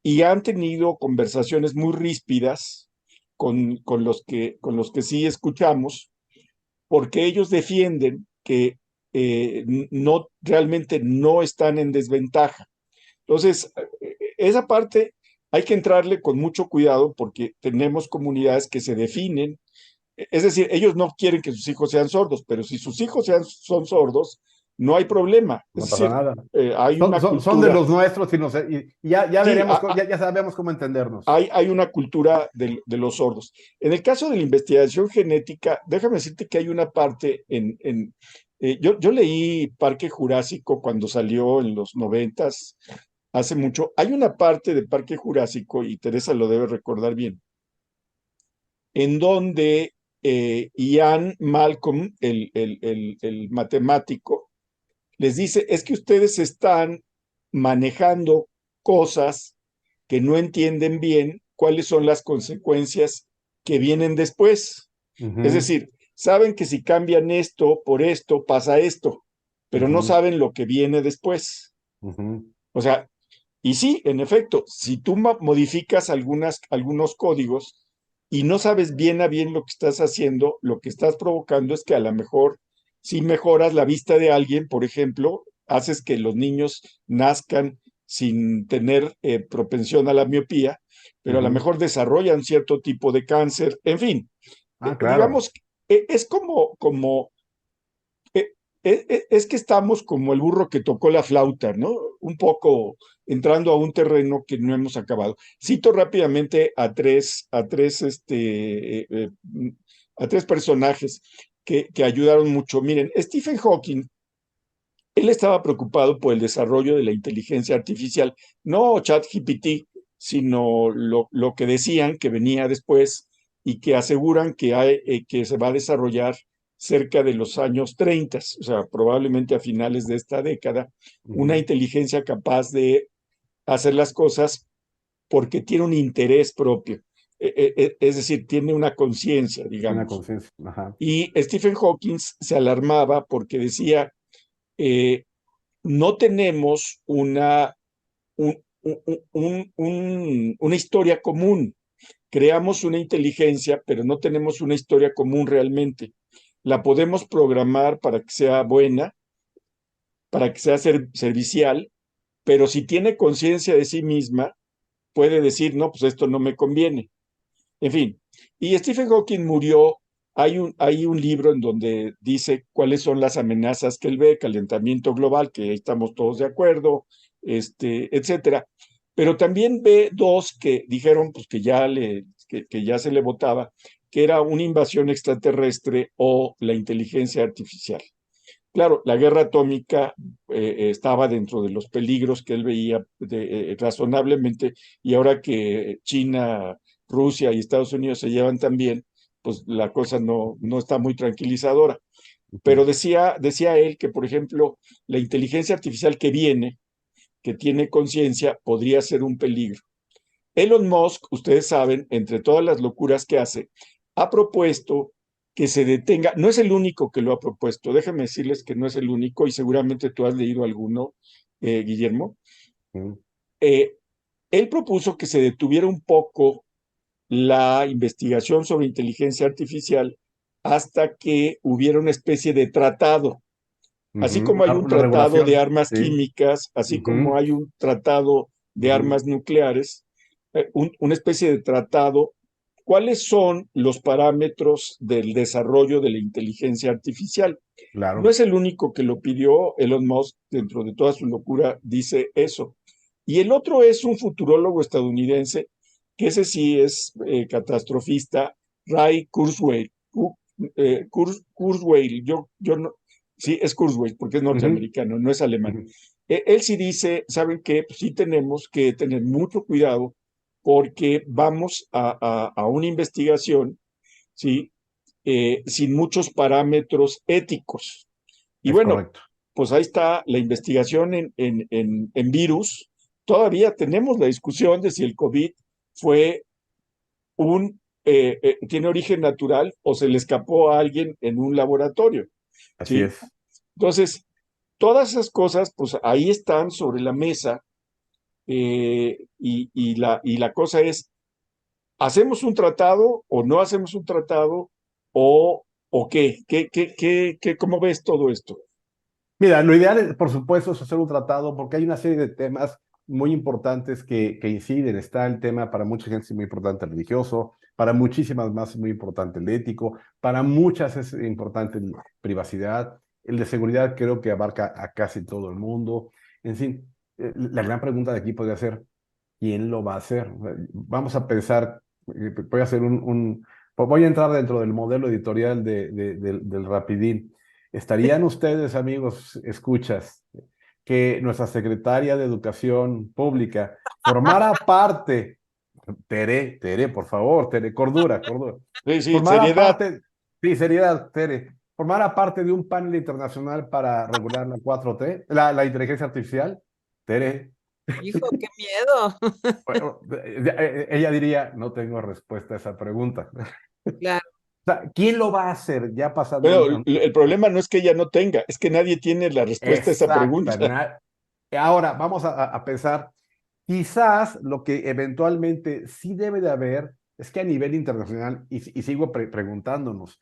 Y han tenido conversaciones muy ríspidas con los que sí escuchamos, porque ellos defienden que realmente no están en desventaja. Entonces, esa parte hay que entrarle con mucho cuidado porque tenemos comunidades que se definen, es decir, ellos no quieren que sus hijos sean sordos, pero si sus hijos son sordos, no hay problema. No Es pasa decir, nada. hay una Son de cultura, los nuestros y ya sí, veremos, ya sabemos cómo entendernos. hay una cultura de los sordos. En el caso de la investigación genética, déjame decirte que hay una parte yo leí Parque Jurásico cuando salió en los 90s, hace mucho. Hay una parte de Parque Jurásico, y Teresa lo debe recordar bien, en donde Ian Malcolm, el matemático, les dice, es que ustedes están manejando cosas que no entienden bien cuáles son las consecuencias que vienen después. Es Ujú, decir, saben que si cambian esto por esto, pasa esto, pero no ujú, saben lo que viene después. ujú, O sea, y sí, en efecto, si tú modificas algunos códigos y no sabes bien a bien lo que estás haciendo, lo que estás provocando es que a lo mejor si mejoras la vista de alguien, por ejemplo, haces que los niños nazcan sin tener propensión a la miopía, pero a lo ujú. mejor desarrollan cierto tipo de cáncer. En fin, Ah, claro. digamos, es como eh, es que estamos como el burro que tocó la flauta, ¿no? Un poco entrando a un terreno que no hemos acabado. Cito rápidamente a tres personajes que ayudaron mucho. Miren, Stephen Hawking, él estaba preocupado por el desarrollo de la inteligencia artificial, no ChatGPT, sino lo que decían que venía después y que aseguran que se va a desarrollar cerca de los años 30, o sea, probablemente a finales de esta década, una Ujú. inteligencia capaz de hacer las cosas porque tiene un interés propio, es decir, tiene una conciencia, Una digamos. conciencia. Ajá. Y Stephen Hawking se alarmaba porque decía, eh, no tenemos una historia común. Creamos una inteligencia, pero no tenemos una historia común realmente. La podemos programar para que sea buena, para que sea servicial, pero si tiene conciencia de sí misma, puede decir, no, pues esto no me conviene. En fin, y Stephen Hawking murió. Hay un libro en donde dice cuáles son las amenazas que él ve, calentamiento global, que ahí estamos todos de acuerdo, etcétera. Pero también ve dos que dijeron pues, que ya se le votaba, que era una invasión extraterrestre o la inteligencia artificial. Claro, la guerra atómica estaba dentro de los peligros que él veía razonablemente, y ahora que China, Rusia y Estados Unidos se llevan tan bien, pues la cosa no está muy tranquilizadora. Pero Ujú. decía él que, por ejemplo, la inteligencia artificial que viene, que tiene conciencia, podría ser un peligro. Elon Musk, ustedes saben, entre todas las locuras que hace, ha propuesto que se detenga, no es el único que lo ha propuesto, déjenme decirles que no es el único y seguramente tú has leído alguno, Guillermo. Ujú. Eh, Él propuso que se detuviera un poco la investigación sobre inteligencia artificial hasta que hubiera una especie de tratado. Así Ujú. como hay un Una tratado de regulación. armas Sí. químicas, así como Ujú, hay un tratado de ujú, armas nucleares, una especie de tratado ¿cuáles son los parámetros del desarrollo de la inteligencia artificial? Claro. No es el único que lo pidió. Elon Musk, dentro de toda su locura, dice eso. Y el otro es un futurólogo estadounidense, que ese sí es catastrofista, Ray Kurzweil. Kurzweil, yo no, sí, es Kurzweil, porque es Ujú, norteamericano, no es alemán. ujú. Él sí dice, ¿saben qué? Pues sí tenemos que tener mucho cuidado porque vamos a una investigación, ¿sí? Sin muchos parámetros éticos. Y Es bueno, correcto. pues ahí está la investigación en virus. Todavía tenemos la discusión de si el COVID fue tiene origen natural o se le escapó a alguien en un laboratorio, Así ¿sí? es. Entonces, todas esas cosas, pues ahí están sobre la mesa, y la cosa es, ¿hacemos un tratado o no hacemos un tratado o qué? ¿Cómo ves todo esto? Mira, lo ideal, por supuesto, es hacer un tratado porque hay una serie de temas muy importantes que inciden. Está el tema para mucha gente es muy importante el religioso, para muchísimas más es muy importante el ético, para muchas es importante el privacidad, el de seguridad creo que abarca a casi todo el mundo. En fin, la gran pregunta de aquí podría ser, ¿quién lo va a hacer? Vamos a pensar, voy a hacer voy a entrar dentro del modelo editorial del Rapidín. ¿Estarían ustedes, amigos, escuchas, que nuestra secretaria de Educación Pública formara parte, Tere, por favor, Tere, cordura, Sí, sí, formara seriedad. parte, sí, seriedad, Tere, formara parte de un panel internacional para regular la 4T, la inteligencia artificial? Tere, Hijo, qué miedo. bueno, ella diría, no tengo respuesta a esa pregunta. Claro. O sea, ¿quién lo va a hacer? Ya pasando Pero el problema no es que ella no tenga, es que nadie tiene la respuesta a esa exacta. pregunta. Ahora vamos a pensar, quizás lo que eventualmente sí debe de haber es que a nivel internacional, y sigo preguntándonos,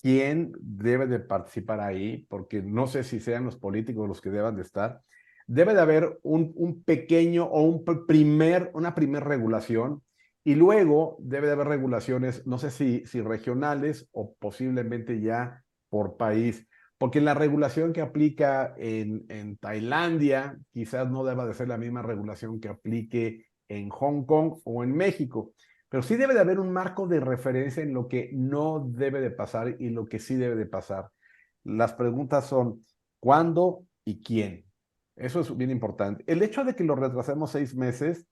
¿quién debe de participar ahí? Porque no sé si sean los políticos los que deban de estar. Debe de haber un pequeño o una primer regulación y luego debe de haber regulaciones, no sé si regionales o posiblemente ya por país, porque la regulación que aplica en Tailandia quizás no deba de ser la misma regulación que aplique en Hong Kong o en México. Pero sí debe de haber un marco de referencia en lo que no debe de pasar y lo que sí debe de pasar. Las preguntas son, ¿cuándo y quién? Eso es bien importante. El hecho de que lo retrasemos 6 meses,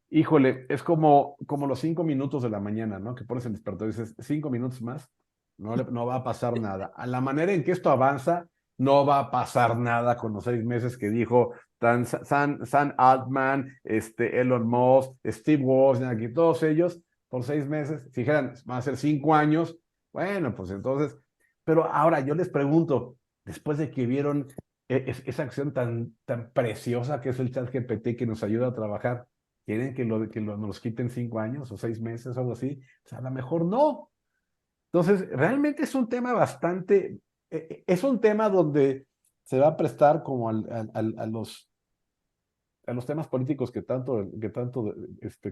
híjole, es como los 5 minutos de la mañana, ¿no? Que pones el despertador y dices, 5 minutos más, no va a pasar nada. A la manera en que esto avanza, no va a pasar nada con los 6 meses que dijo Sam Altman, Elon Musk, Steve Wozniak y todos ellos por 6 meses. Si dijeran, van a ser 5 años, bueno, pues entonces, pero ahora yo les pregunto, después de que vieron esa acción tan preciosa que es el chat GPT que nos ayuda a trabajar, ¿quieren que nos quiten 5 años o 6 meses o algo así? Pues a lo mejor no. Entonces, realmente es un tema es un tema donde se va a prestar como a los temas políticos que tanto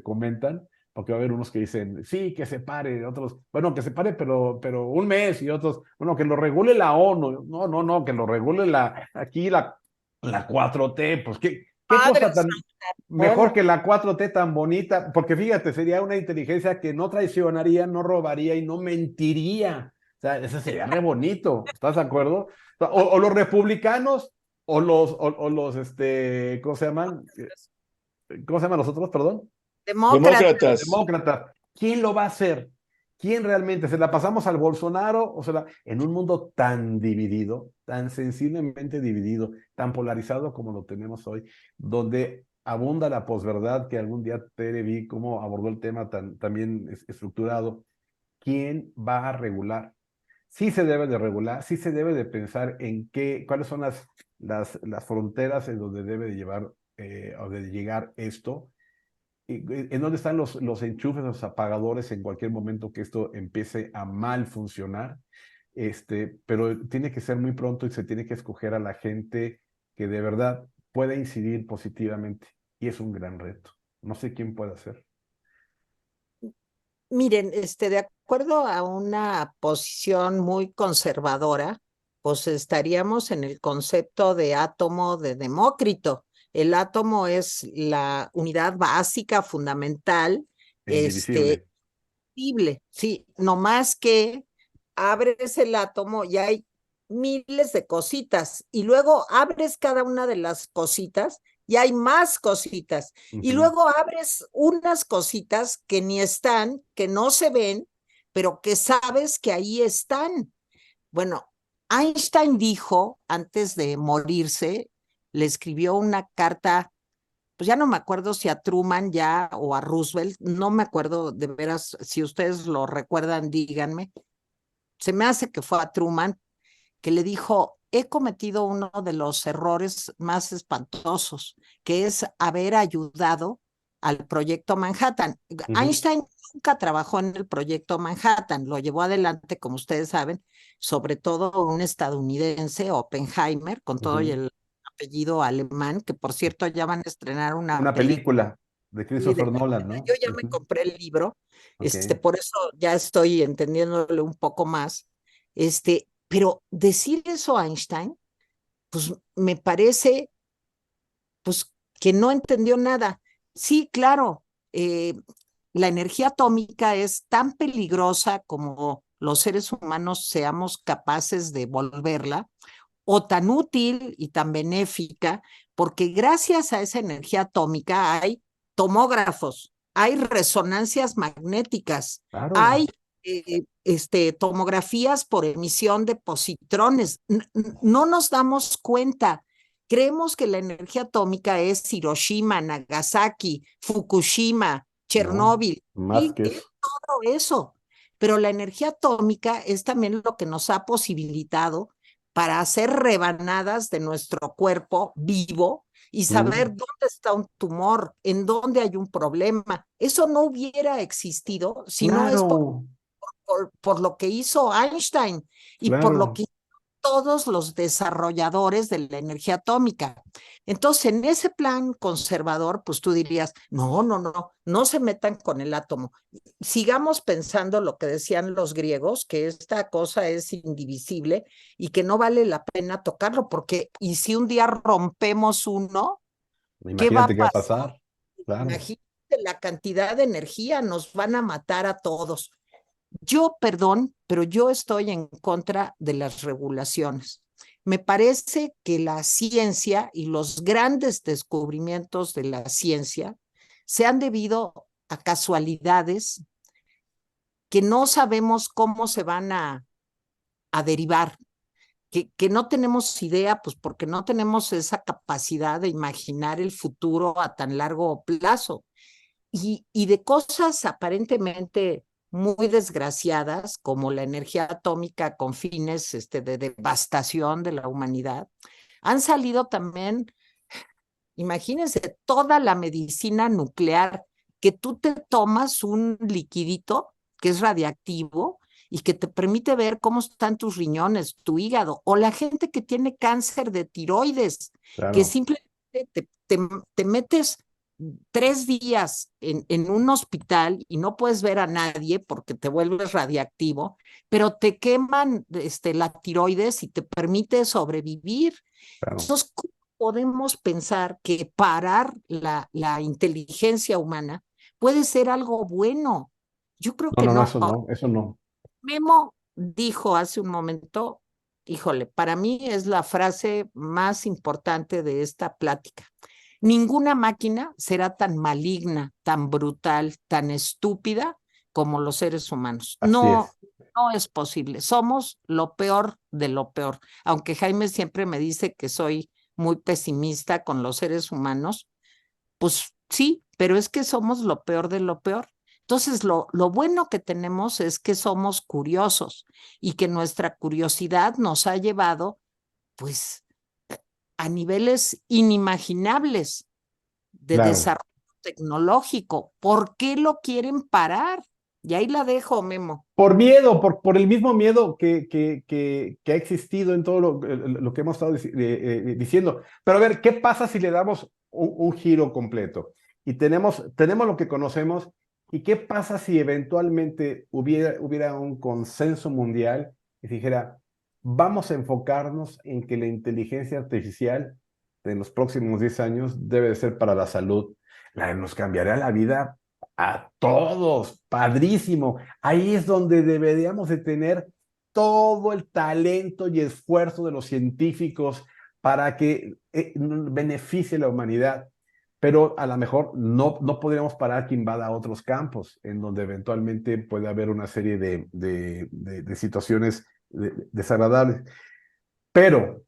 comentan, porque va a haber unos que dicen, sí, que se pare, otros, bueno, que se pare, pero un mes, y otros, bueno, que lo regule la ONU, no, que lo regule aquí la 4T, pues qué Padre cosa tan mejor bueno, que la 4T tan bonita, porque fíjate, sería una inteligencia que no traicionaría, no robaría y no mentiría. O sea, eso sería re bonito, ¿estás de acuerdo? O los republicanos o los, ¿cómo se llaman? ¿Cómo se llaman los otros, perdón? demócrata. Los Demócratas. demócratas. ¿Quién lo va a hacer? ¿Quién realmente? ¿Se la pasamos al Bolsonaro? En un mundo tan dividido, tan sensiblemente dividido, tan polarizado como lo tenemos hoy, donde abunda la posverdad que algún día Tere vi cómo abordó el tema tan bien estructurado. ¿Quién va a regular? Sí se debe de regular, sí se debe de pensar en cuáles son las fronteras en donde debe de llevar o de llegar esto, en dónde están los enchufes, los apagadores en cualquier momento que esto empiece a mal funcionar, pero tiene que ser muy pronto y se tiene que escoger a la gente que de verdad pueda incidir positivamente y es un gran reto. No sé quién puede hacer. Miren, de acuerdo a una posición muy conservadora, pues estaríamos en el concepto de átomo de Demócrito. El átomo es la unidad básica, fundamental, E indivisible. posible, sí, no más que abres el átomo y hay miles de cositas y luego abres cada una de las cositas y hay más cositas y luego abres unas cositas que ni están, que no se ven, pero que sabes que ahí están. Bueno, Einstein dijo antes de morirse, le escribió una carta, pues ya no me acuerdo si a Truman ya o a Roosevelt, no me acuerdo de veras, si ustedes lo recuerdan, díganme. Se me hace que fue a Truman, que le dijo, he cometido uno de los errores más espantosos, que es haber ayudado al proyecto Manhattan. Einstein nunca trabajó en el proyecto Manhattan, lo llevó adelante, como ustedes saben, sobre todo un estadounidense, Oppenheimer, con todo y el apellido alemán, que por cierto ya van a estrenar una Una película película de de Christopher Nolan, ¿no? yo ya me compré el libro, Ok. por eso ya estoy entendiéndole un poco más, pero decir eso a Einstein, pues me parece, pues que no entendió nada. Sí, claro, la energía atómica es tan peligrosa como los seres humanos seamos capaces de volverla, o tan útil y tan benéfica, porque gracias a esa energía atómica hay tomógrafos, hay resonancias magnéticas, Claro. hay tomografías por emisión de positrones. No nos damos cuenta. Creemos que la energía atómica es Hiroshima, Nagasaki, Fukushima, No, Chernóbil, más y que es eso. todo eso. Pero la energía atómica es también lo que nos ha posibilitado para hacer rebanadas de nuestro cuerpo vivo y saber Mm, dónde está un tumor, en dónde hay un problema. Eso no hubiera existido si no es claro, por lo que hizo Einstein y por lo claro. que todos los desarrolladores de la energía atómica. Entonces, en ese plan conservador, pues tú dirías, no se metan con el átomo. Sigamos pensando lo que decían los griegos, que esta cosa es indivisible y que no vale la pena tocarlo, porque, y si un día rompemos uno, ¿qué va Imagínate a qué va a pasar? pasar. Claro. Imagínate la cantidad de energía, nos van a matar a todos. Yo, perdón, pero yo estoy en contra de las regulaciones. Me parece que la ciencia y los grandes descubrimientos de la ciencia se han debido a casualidades que no sabemos cómo se van a derivar, que no tenemos idea, pues porque no tenemos esa capacidad de imaginar el futuro a tan largo plazo. Y de cosas aparentemente muy desgraciadas, como la energía atómica con fines de devastación de la humanidad, han salido también, imagínense, toda la medicina nuclear, que tú te tomas un liquidito que es radiactivo y que te permite ver cómo están tus riñones, tu hígado, o la gente que tiene cáncer de tiroides, que Claro. simplemente te metes 3 días en un hospital y no puedes ver a nadie porque te vuelves radiactivo, pero te queman la tiroides y te permite sobrevivir. Claro. Entonces, ¿cómo podemos pensar que parar la inteligencia humana puede ser algo bueno? Yo creo No, que no, no, no. eso no, eso no. Memo dijo hace un momento, híjole, para mí es la frase más importante de esta plática. Ninguna máquina será tan maligna, tan brutal, tan estúpida como los seres humanos. Así No, es. no es posible. Somos lo peor de lo peor. Aunque Jaime siempre me dice que soy muy pesimista con los seres humanos, pues sí, pero es que somos lo peor de lo peor. Entonces, lo bueno que tenemos es que somos curiosos y que nuestra curiosidad nos ha llevado, pues, a niveles inimaginables de Claro. desarrollo tecnológico. ¿Por qué lo quieren parar? Y ahí la dejo, Memo. Por miedo, por el mismo miedo que ha existido en todo lo que hemos estado diciendo. Pero a ver, ¿qué pasa si le damos un giro completo? Y tenemos lo que conocemos ¿Y qué pasa si eventualmente hubiera un consenso mundial y se dijera, vamos a enfocarnos en que la inteligencia artificial en los próximos 10 años debe de ser para la salud? Nos cambiaría la vida a todos, padrísimo. Ahí es donde deberíamos de tener todo el talento y esfuerzo de los científicos para que beneficie a la humanidad. Pero a lo mejor no podríamos parar que invada otros campos, en donde eventualmente puede haber una serie de situaciones desagradables. Pero,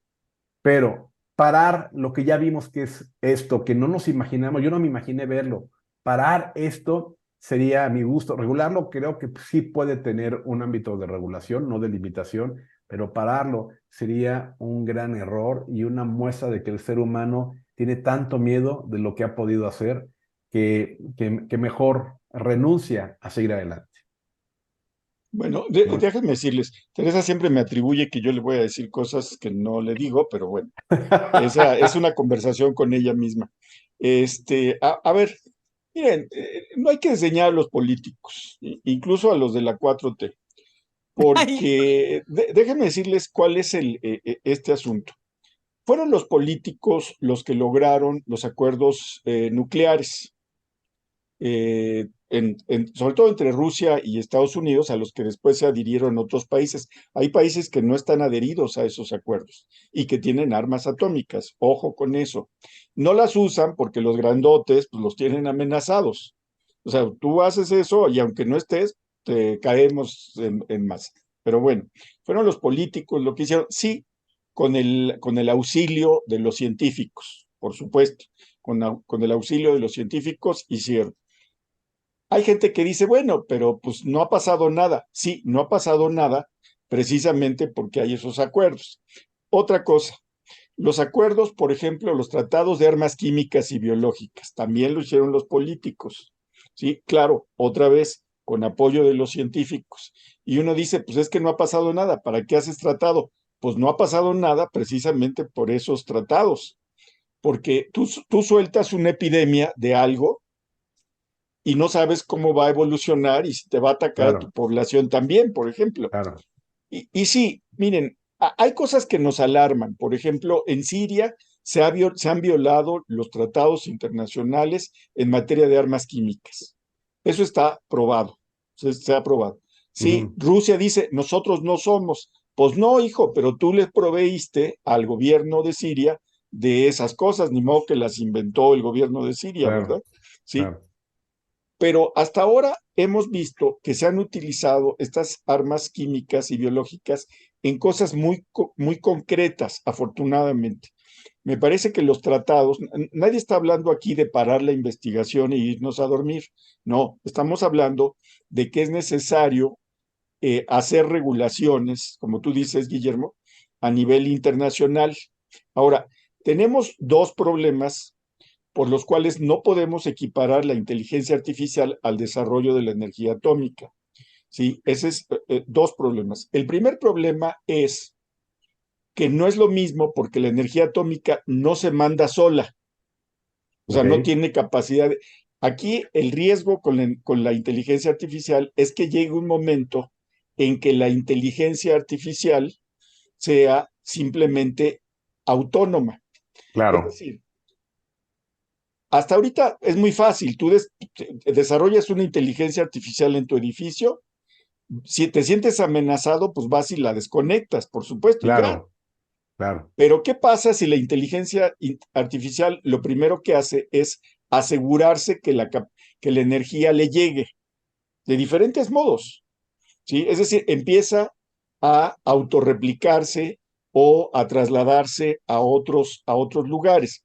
pero, parar lo que ya vimos que es esto, que no nos imaginamos, yo no me imaginé verlo, parar esto sería a mi gusto. Regularlo creo que sí puede tener un ámbito de regulación, no de limitación, pero pararlo sería un gran error y una muestra de que el ser humano tiene tanto miedo de lo que ha podido hacer que mejor renuncia a seguir adelante. Bueno, ¿No? déjenme decirles, Teresa siempre me atribuye que yo le voy a decir cosas que no le digo, pero bueno, esa es una conversación con ella misma. A ver, miren, no hay que enseñar a los políticos, incluso a los de la 4T, Ay, porque déjenme decirles cuál es este asunto. Fueron los políticos los que lograron los acuerdos nucleares, sobre todo entre Rusia y Estados Unidos, a los que después se adhirieron otros países. Hay países que no están adheridos a esos acuerdos y que tienen armas atómicas. Ojo con eso. No las usan porque los grandotes pues, los tienen amenazados. O sea, tú haces eso y aunque no estés, te caemos en masa. Pero bueno, fueron los políticos lo que hicieron. Sí, con el auxilio de los científicos, por supuesto. Con el auxilio de los científicos hicieron. Hay gente que dice, bueno, pero pues no ha pasado nada. Sí, no ha pasado nada precisamente porque hay esos acuerdos. Otra cosa, los acuerdos, por ejemplo, los tratados de armas químicas y biológicas, también lo hicieron los políticos. Sí, claro, otra vez, con apoyo de los científicos. Y uno dice, pues es que no ha pasado nada, ¿para qué haces tratado? Pues no ha pasado nada precisamente por esos tratados, porque tú sueltas una epidemia de algo y no sabes cómo va a evolucionar y si te va a atacar a tu Claro, población también, por ejemplo. claro. Y sí, miren, hay cosas que nos alarman. Por ejemplo, en Siria se han violado los tratados internacionales en materia de armas químicas. Eso está probado, se ha probado. Sí, Ujú. Rusia dice, nosotros no somos. Pues no, hijo, pero tú les proveíste al gobierno de Siria de esas cosas, ni modo que las inventó el gobierno de Siria, Claro, ¿verdad? Sí, claro. pero hasta ahora hemos visto que se han utilizado estas armas químicas y biológicas en cosas muy concretas, afortunadamente. Me parece que los tratados, nadie está hablando aquí de parar la investigación e irnos a dormir. No, estamos hablando de que es necesario hacer regulaciones, como tú dices, Guillermo, a nivel internacional. Ahora, tenemos dos problemas por los cuales no podemos equiparar la inteligencia artificial al desarrollo de la energía atómica. ¿Sí? Ese es dos problemas. El primer problema es que no es lo mismo porque la energía atómica no se manda sola, o sea, Ok, no tiene capacidad. Aquí el riesgo con la inteligencia artificial es que llegue un momento en que la inteligencia artificial sea simplemente autónoma. Es claro, decir, hasta ahorita es muy fácil. Tú desarrollas una inteligencia artificial en tu edificio. Si te sientes amenazado, pues vas y la desconectas, por supuesto, y ya. claro, claro. Pero ¿qué pasa si la inteligencia artificial lo primero que hace es asegurarse que la energía le llegue de diferentes modos? ¿Sí? Es decir, empieza a autorreplicarse o a trasladarse a otros lugares.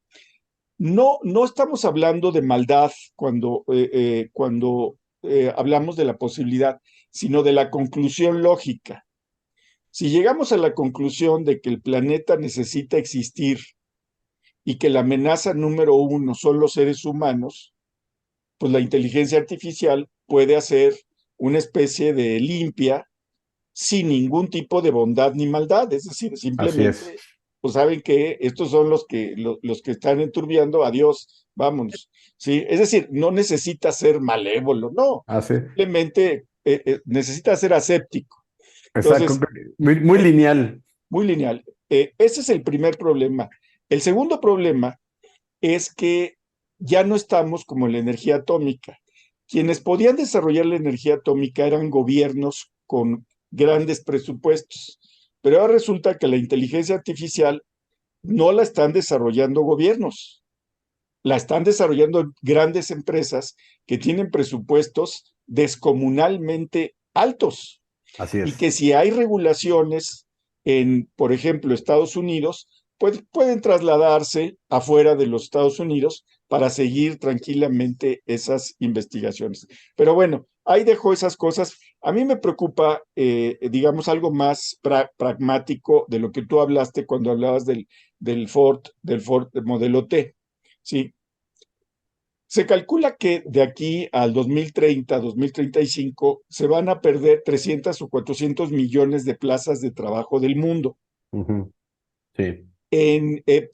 No estamos hablando de maldad cuando hablamos de la posibilidad, sino de la conclusión lógica. Si llegamos a la conclusión de que el planeta necesita existir y que la amenaza número uno son los seres humanos, pues la inteligencia artificial puede hacer una especie de limpia sin ningún tipo de bondad ni maldad, es decir, Así simplemente es. pues saben que estos son los que están enturbiando, adiós, vámonos. ¿Sí? Es decir, no necesita ser malévolo, no, Ah, sí, simplemente necesita ser aséptico. exacto, Entonces, muy eh, lineal. muy lineal. Ese es el primer problema. El segundo problema es que ya no estamos como en la energía atómica. Quienes podían desarrollar la energía atómica eran gobiernos con grandes presupuestos, pero ahora resulta que la inteligencia artificial no la están desarrollando gobiernos, la están desarrollando grandes empresas que tienen presupuestos descomunalmente altos Así y es. que si hay regulaciones en, por ejemplo, Estados Unidos, pues pueden trasladarse afuera de los Estados Unidos para seguir tranquilamente esas investigaciones. Pero bueno, ahí dejo esas cosas. A mí me preocupa, digamos, algo más pragmático de lo que tú hablaste cuando hablabas del Ford modelo T. Sí, se calcula que de aquí al 2030, 2035, se van a perder 300 o 400 millones de plazas de trabajo del mundo, Ujú, sí.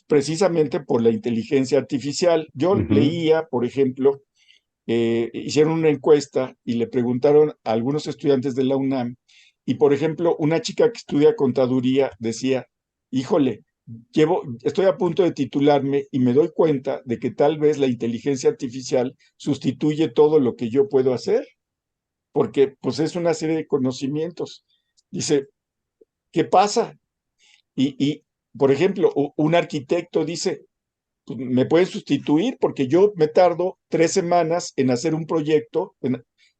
precisamente por la inteligencia artificial. Yo Ujú, leía, por ejemplo, hicieron una encuesta y le preguntaron a algunos estudiantes de la UNAM, y por ejemplo, una chica que estudia contaduría decía, híjole, estoy a punto de titularme y me doy cuenta de que tal vez la inteligencia artificial sustituye todo lo que yo puedo hacer, porque pues es una serie de conocimientos. Dice, ¿qué pasa? Y por ejemplo, un arquitecto dice, pues, me pueden sustituir porque yo me tardo 3 semanas en hacer un proyecto,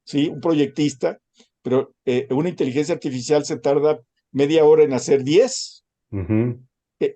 ¿sí? Un proyectista, pero una inteligencia artificial se tarda media hora en hacer 10. ujú,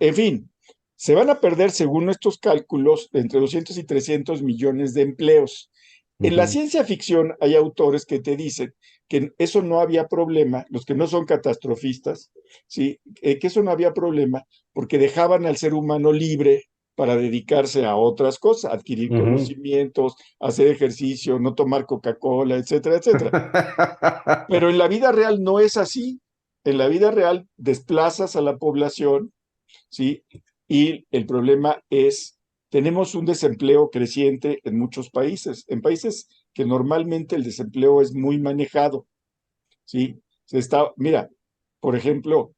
En fin, se van a perder, según estos cálculos, entre 200 y 300 millones de empleos. En la ujú, ciencia ficción hay autores que te dicen que eso no había problema, los que no son catastrofistas, ¿sí? Que eso no había problema porque dejaban al ser humano libre para dedicarse a otras cosas, adquirir ujú. conocimientos, hacer ejercicio, no tomar Coca-Cola, etcétera, etcétera. Pero en la vida real no es así. En la vida real desplazas a la población, ¿sí? Y el problema es, tenemos un desempleo creciente en muchos países, en países que normalmente el desempleo es muy manejado, ¿sí? Mira, por ejemplo,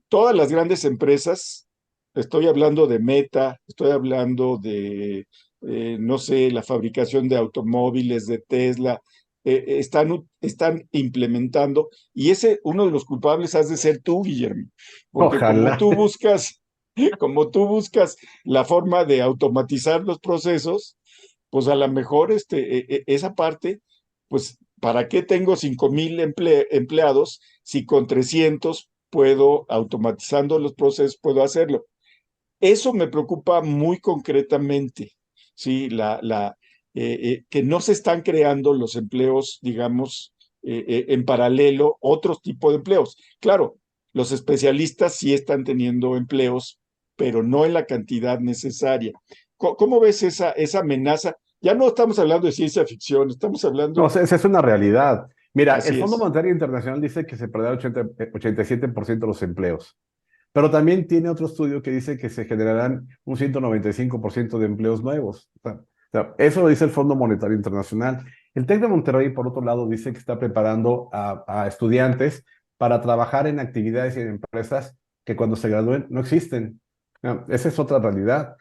todas las grandes empresas, estoy hablando de Meta, estoy hablando de, no sé, la fabricación de automóviles, de Tesla, están implementando, y uno de los culpables has de ser tú, Guillermo, porque Ojalá. como tú buscas la forma de automatizar los procesos, pues a lo mejor esa parte, pues, ¿para qué tengo 5,000 empleados si con 300 puedo, automatizando los procesos, puedo hacerlo? Eso me preocupa muy concretamente, ¿sí? Que no se están creando los empleos, digamos, en paralelo, otros tipos de empleos. Claro, los especialistas sí están teniendo empleos, pero no en la cantidad necesaria. ¿Cómo ves esa amenaza? Ya no estamos hablando de ciencia ficción, estamos No, hablando, esa es una realidad. Mira, el así Fondo es. Monetario Internacional dice que se perderá 87% de los empleos, pero también tiene otro estudio que dice que se generarán un 195% de empleos nuevos. O sea, eso lo dice el Fondo Monetario Internacional. El TEC de Monterrey, por otro lado, dice que está preparando a estudiantes para trabajar en actividades y en empresas que cuando se gradúen no existen. Esa es otra realidad.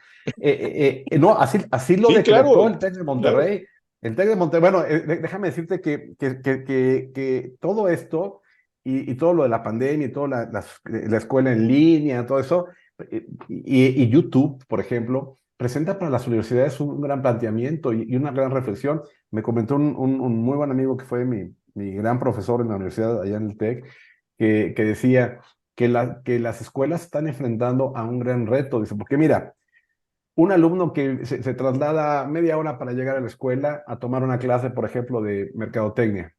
No, así lo Sí, decretó claro, el TEC de claro. Monterrey. El TEC de Monterrey, bueno, déjame decirte que todo esto y todo lo de la pandemia y toda la escuela en línea, todo eso, y YouTube, por ejemplo, presenta para las universidades un gran planteamiento y una gran reflexión. Me comentó un muy buen amigo que fue mi gran profesor en la universidad, allá en el TEC, que decía que las escuelas están enfrentando a un gran reto. Dice, porque mira, un alumno que se traslada media hora para llegar a la escuela a tomar una clase, por ejemplo, de mercadotecnia.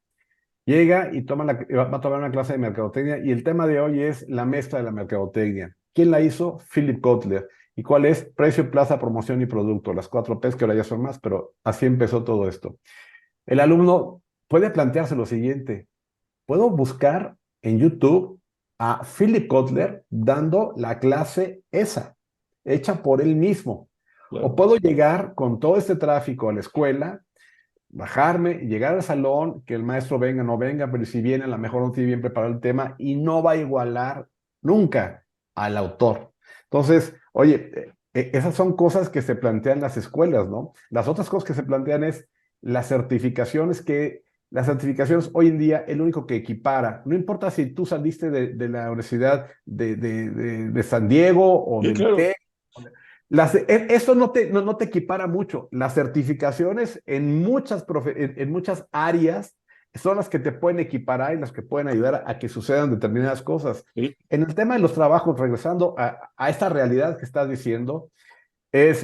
Llega y va a tomar una clase de mercadotecnia y el tema de hoy es la mezcla de la mercadotecnia. ¿Quién la hizo? Philip Kotler. ¿Y cuál es? Precio, plaza, promoción y producto. Las 4 P's que ahora ya son más, pero así empezó todo esto. El alumno puede plantearse lo siguiente. ¿Puedo buscar en YouTube a Philip Kotler dando la clase esa, hecha por él mismo. Claro. O puedo llegar con todo este tráfico a la escuela, bajarme, llegar al salón, que el maestro venga o no venga, pero si viene, a lo mejor no tiene bien preparado el tema y no va a igualar nunca al autor. Entonces, oye, esas son cosas que se plantean en las escuelas, ¿no? Las otras cosas que se plantean es las certificaciones las certificaciones hoy en día es lo único que equipara. No importa si tú saliste de la Universidad de San Diego o Sí, del claro. TEC. Eso no te equipara mucho. Las certificaciones en muchas áreas son las que te pueden equiparar y las que pueden ayudar a que sucedan determinadas cosas. Sí. En el tema de los trabajos, regresando a esta realidad que estás diciendo,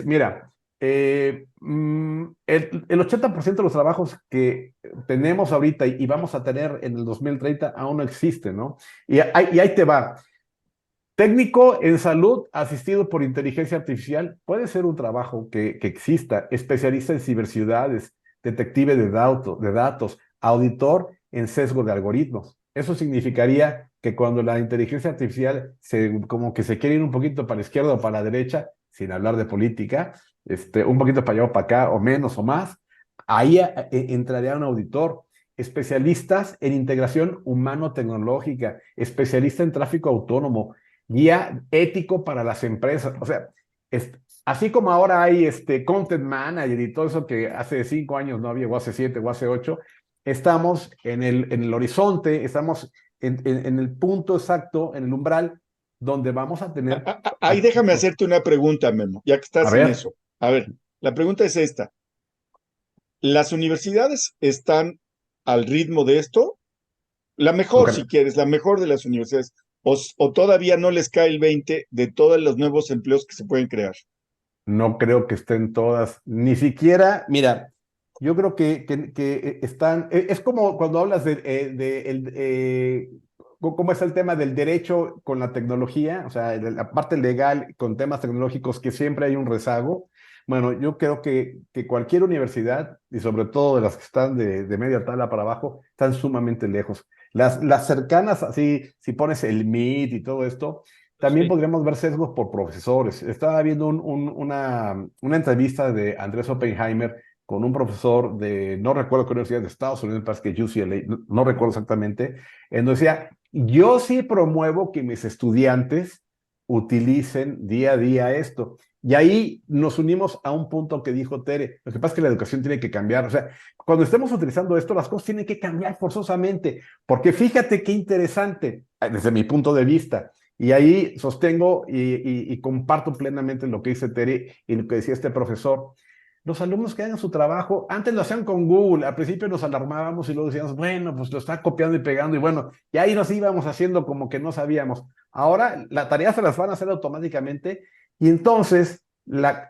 mira, el 80% de los trabajos que tenemos ahorita y vamos a tener en el 2030 aún no existen, ¿no? Y ahí te va. Técnico en salud asistido por inteligencia artificial puede ser un trabajo que exista. Especialista en ciberciudades, detective de datos, auditor en sesgo de algoritmos. Eso significaría que cuando la inteligencia artificial como que se quiere ir un poquito para la izquierda o para la derecha, sin hablar de política, un poquito para allá o para acá, o menos o más, ahí entraría un auditor. Especialistas en integración humano-tecnológica, especialista en tráfico autónomo, guía ético para las empresas. O sea, es, así como ahora hay content manager y todo eso que hace 5 años no había, o hace 7, o hace 8, estamos en el horizonte, estamos en el punto exacto, en el umbral, donde vamos a tener... Ahí déjame hacerte una pregunta, Memo, ya que A estás en ver, eso. A ver, la pregunta es esta. ¿Las universidades están al ritmo de esto? La no mejor, si creo. quieres, la mejor de las universidades. O todavía no les cae el 20 de todos los nuevos empleos que se pueden crear. No creo que estén todas, ni siquiera, mira, yo creo que están, es como cuando hablas cómo es el tema del derecho con la tecnología, o sea, la parte legal con temas tecnológicos que siempre hay un rezago. Bueno, yo creo que cualquier universidad, y sobre todo de las que están de media tabla para abajo, están sumamente lejos. Las cercanas, así, si pones el MIT y todo esto, también Sí. podríamos ver sesgos por profesores. Estaba viendo una entrevista de Andrés Oppenheimer con un profesor no recuerdo qué universidad de Estados Unidos, parece que UCLA, no recuerdo exactamente, en donde decía, yo sí promuevo que mis estudiantes utilicen día a día esto. Y ahí nos unimos a un punto que dijo Tere, lo que pasa es que la educación tiene que cambiar. O sea, cuando estemos utilizando esto, las cosas tienen que cambiar forzosamente, porque fíjate qué interesante, desde mi punto de vista. Y ahí sostengo y comparto plenamente lo que dice Terry y lo que decía este profesor. Los alumnos que hagan su trabajo, antes lo hacían con Google, al principio nos alarmábamos y luego decíamos, bueno, pues lo está copiando y pegando y bueno, y ahí nos íbamos haciendo como que no sabíamos. Ahora la tarea se las van a hacer automáticamente y entonces,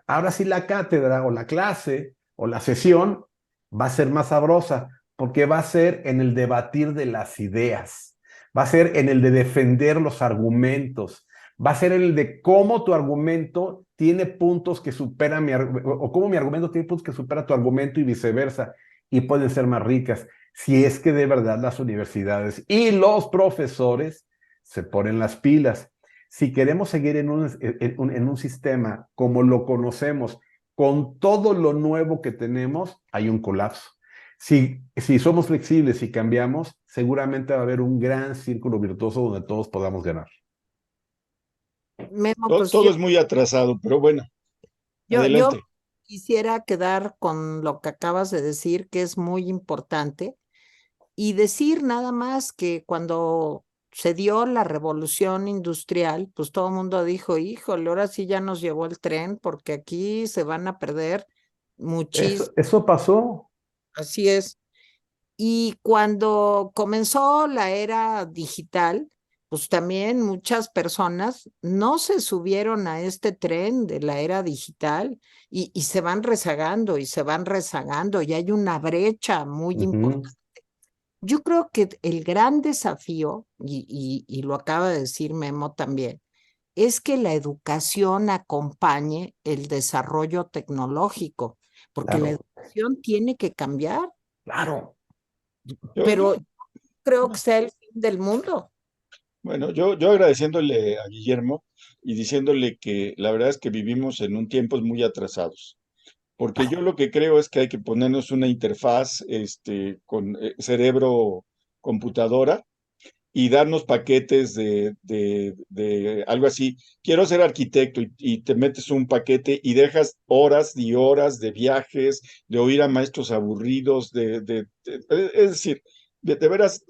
ahora sí la cátedra o la clase o la sesión va a ser más sabrosa porque va a ser en el debatir de las ideas, va a ser en el de defender los argumentos, va a ser en el de cómo tu argumento tiene puntos que superan o cómo mi argumento tiene puntos que supera tu argumento y viceversa, y pueden ser más ricas, si es que de verdad las universidades y los profesores se ponen las pilas. Si queremos seguir en un sistema como lo conocemos, con todo lo nuevo que tenemos, hay un colapso. Si somos flexibles y cambiamos, seguramente va a haber un gran círculo virtuoso donde todos podamos ganar. Memo, Todo, pues yo, todo es muy atrasado, pero bueno, yo adelante. quisiera quedar con lo que acabas de decir, que es muy importante, y decir nada más que cuando se dio la revolución industrial, pues todo el mundo dijo, híjole, ahora sí ya nos llegó el tren, porque aquí se van a perder muchísimo. Eso pasó. Así es. Y cuando comenzó la era digital, pues también muchas personas no se subieron a este tren de la era digital y se van rezagando y se van rezagando y hay una brecha muy importante. Yo creo que el gran desafío, y lo acaba de decir Memo también, es que la educación acompañe el desarrollo tecnológico, porque la Claro, educación tiene que cambiar, claro. Yo, pero yo, creo que sea el fin del mundo. Bueno, yo agradeciéndole a Guillermo y diciéndole que la verdad es que vivimos en un tiempos muy atrasados, porque yo lo que creo es que hay que ponernos una interfaz con cerebro computadora y darnos paquetes de algo así. Quiero ser arquitecto y te metes un paquete y dejas horas y horas de viajes, de oír a maestros aburridos, es decir, de veras,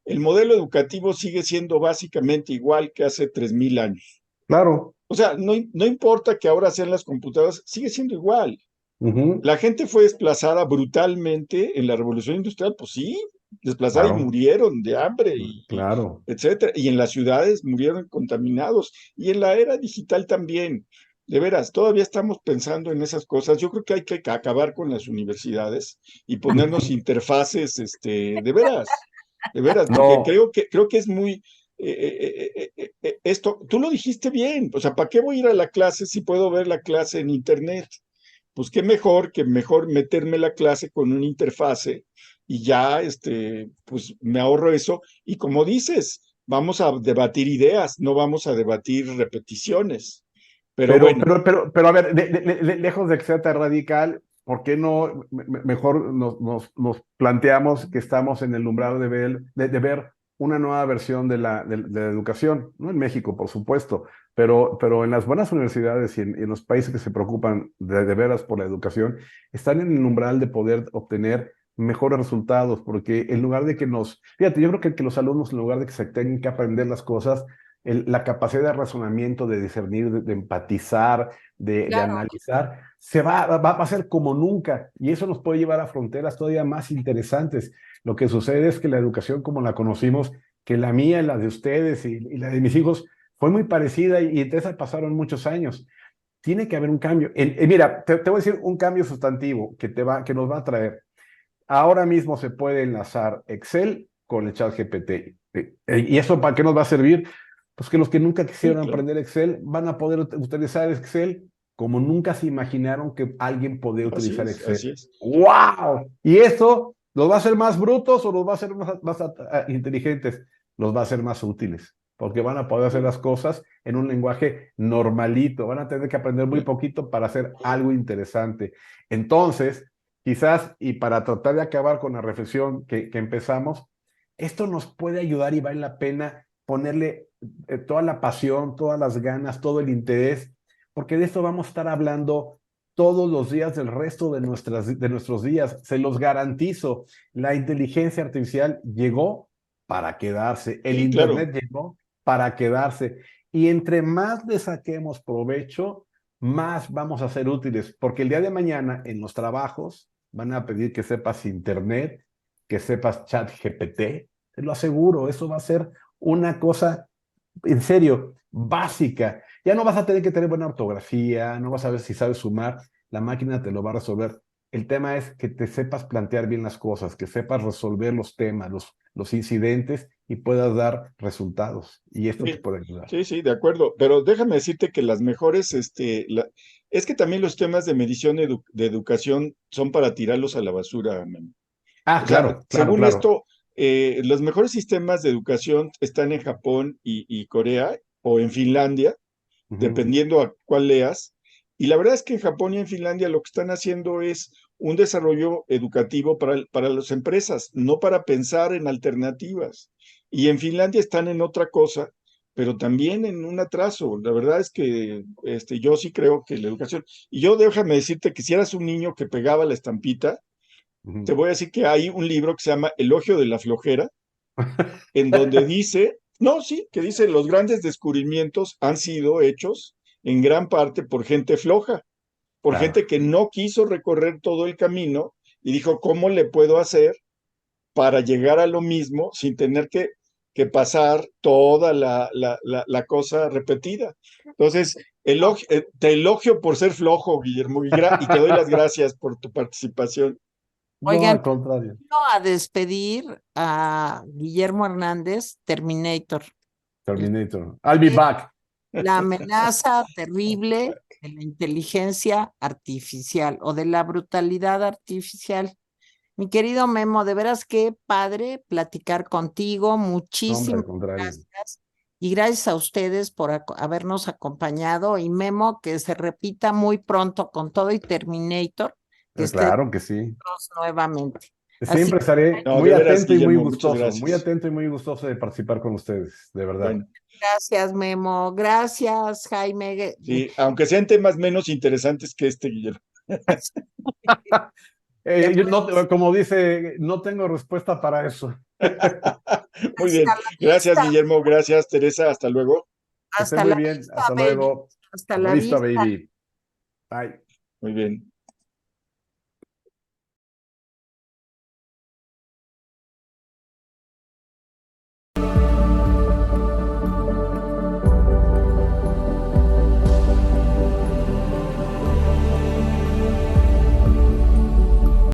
el modelo educativo sigue siendo básicamente igual que hace 3000 años. Claro. O sea, no importa que ahora sean las computadoras, sigue siendo igual. Ujú. La gente fue desplazada brutalmente en la revolución industrial, pues sí, desplazada y Claro, murieron de hambre y claro. etcétera. Y en las ciudades murieron contaminados. Y en la era digital también. De veras, todavía estamos pensando en esas cosas. Yo creo que hay que acabar con las universidades y ponernos interfaces, de veras, porque No, creo que es muy esto. Tú lo dijiste bien. O sea, ¿para qué voy a ir a la clase si puedo ver la clase en internet? Pues qué mejor que mejor meterme la clase con una interfase y ya, pues me ahorro eso. Y como dices, vamos a debatir ideas, no vamos a debatir repeticiones. Pero bueno, pero a ver, lejos de que sea tan radical, ¿por qué no mejor nos planteamos que estamos en el umbral de ver una nueva versión de la educación? No en México, por supuesto, pero en las buenas universidades y en los países que se preocupan de veras por la educación, están en el umbral de poder obtener mejores resultados, porque en lugar de fíjate, yo creo que los alumnos, en lugar de que se tengan que aprender las cosas, la capacidad de razonamiento, de discernir, de empatizar, de Claro. analizar, va a ser como nunca. Y eso nos puede llevar a fronteras todavía más interesantes. Lo que sucede es que la educación como la conocimos, que la mía, la de ustedes y la de mis hijos, fue muy parecida y entre esas pasaron muchos años. Tiene que haber un cambio. Mira, te voy a decir un cambio sustantivo que nos va a traer. Ahora mismo se puede enlazar Excel con el chat GPT. ¿Y eso para qué nos va a servir? Pues que los que nunca sí, quisieron claro, aprender Excel van a poder utilizar Excel como nunca se imaginaron que alguien podía así utilizar es, así Excel. es. ¡Wow! ¿Y eso los va a hacer más brutos o los va a hacer más inteligentes? Los va a hacer más útiles, porque van a poder hacer las cosas en un lenguaje normalito. Van a tener que aprender muy poquito para hacer algo interesante. Entonces, quizás, y para tratar de acabar con la reflexión que empezamos, esto nos puede ayudar y vale la pena ponerle toda la pasión, todas las ganas, todo el interés, porque de esto vamos a estar hablando todos los días del resto de nuestros días. Se los garantizo, la inteligencia artificial llegó para quedarse, el Sí, claro. Internet llegó para quedarse. Y entre más le saquemos provecho, más vamos a ser útiles, porque el día de mañana en los trabajos van a pedir que sepas Internet, que sepas chat GPT, te lo aseguro, eso va a ser una cosa, en serio, básica. Ya no vas a tener que tener buena ortografía, no vas a ver si sabes sumar, la máquina te lo va a resolver. El tema es que te sepas plantear bien las cosas, que sepas resolver los temas, los incidentes y puedas dar resultados. Y esto te Sí, puede ayudar. sí, sí, de acuerdo. Pero déjame decirte que las mejores, es que también los temas de medición de educación son para tirarlos a la basura, Memo. Ah, O sea, claro, claro, según claro. esto, los mejores sistemas de educación están en Japón y Corea o en Finlandia, Ujú. dependiendo a cuál leas. Y la verdad es que en Japón y en Finlandia lo que están haciendo es un desarrollo educativo para las empresas, no para pensar en alternativas. Y en Finlandia están en otra cosa, pero también en un atraso. La verdad es que yo sí creo que la educación, y yo déjame decirte que si eras un niño que pegaba la estampita, te Ujú. voy a decir que hay un libro que se llama Elogio de la Flojera, en donde dice, no, sí, que dice, los grandes descubrimientos han sido hechos en gran parte por gente floja, por Claro. gente que no quiso recorrer todo el camino y dijo, ¿cómo le puedo hacer para llegar a lo mismo sin tener que pasar toda la cosa repetida? Entonces, te elogio por ser flojo, Guillermo, y te doy las gracias por tu participación. No, Oigan, al contrario. quiero a despedir a Guillermo Hernández, Terminator, el- Terminator. I'll be back. la amenaza terrible de la inteligencia artificial o de la brutalidad artificial. Mi querido Memo, de veras qué padre platicar contigo. No, hombre, Muchísimas al contrario. gracias. Y gracias a ustedes por habernos acompañado. Y Memo, que se repita muy pronto con todo y Terminator, que estemos Claro que sí. nuevamente. Así Siempre estaré No, muy de veras, atento y muy Guillermo, muchas gustoso gracias. de participar con ustedes, de verdad. Bueno, gracias, Memo. Gracias, Jaime. sí, aunque sean temas menos interesantes que este, Guillermo. Yo no, como dice, no tengo respuesta para eso. Muy Hasta bien. la Gracias, vista, Guillermo. Gracias, Teresa. Hasta luego. Que estén hasta muy la bien. vista, Hasta baby. luego. Hasta Hasta la la vista, vista. baby. Bye. Muy bien.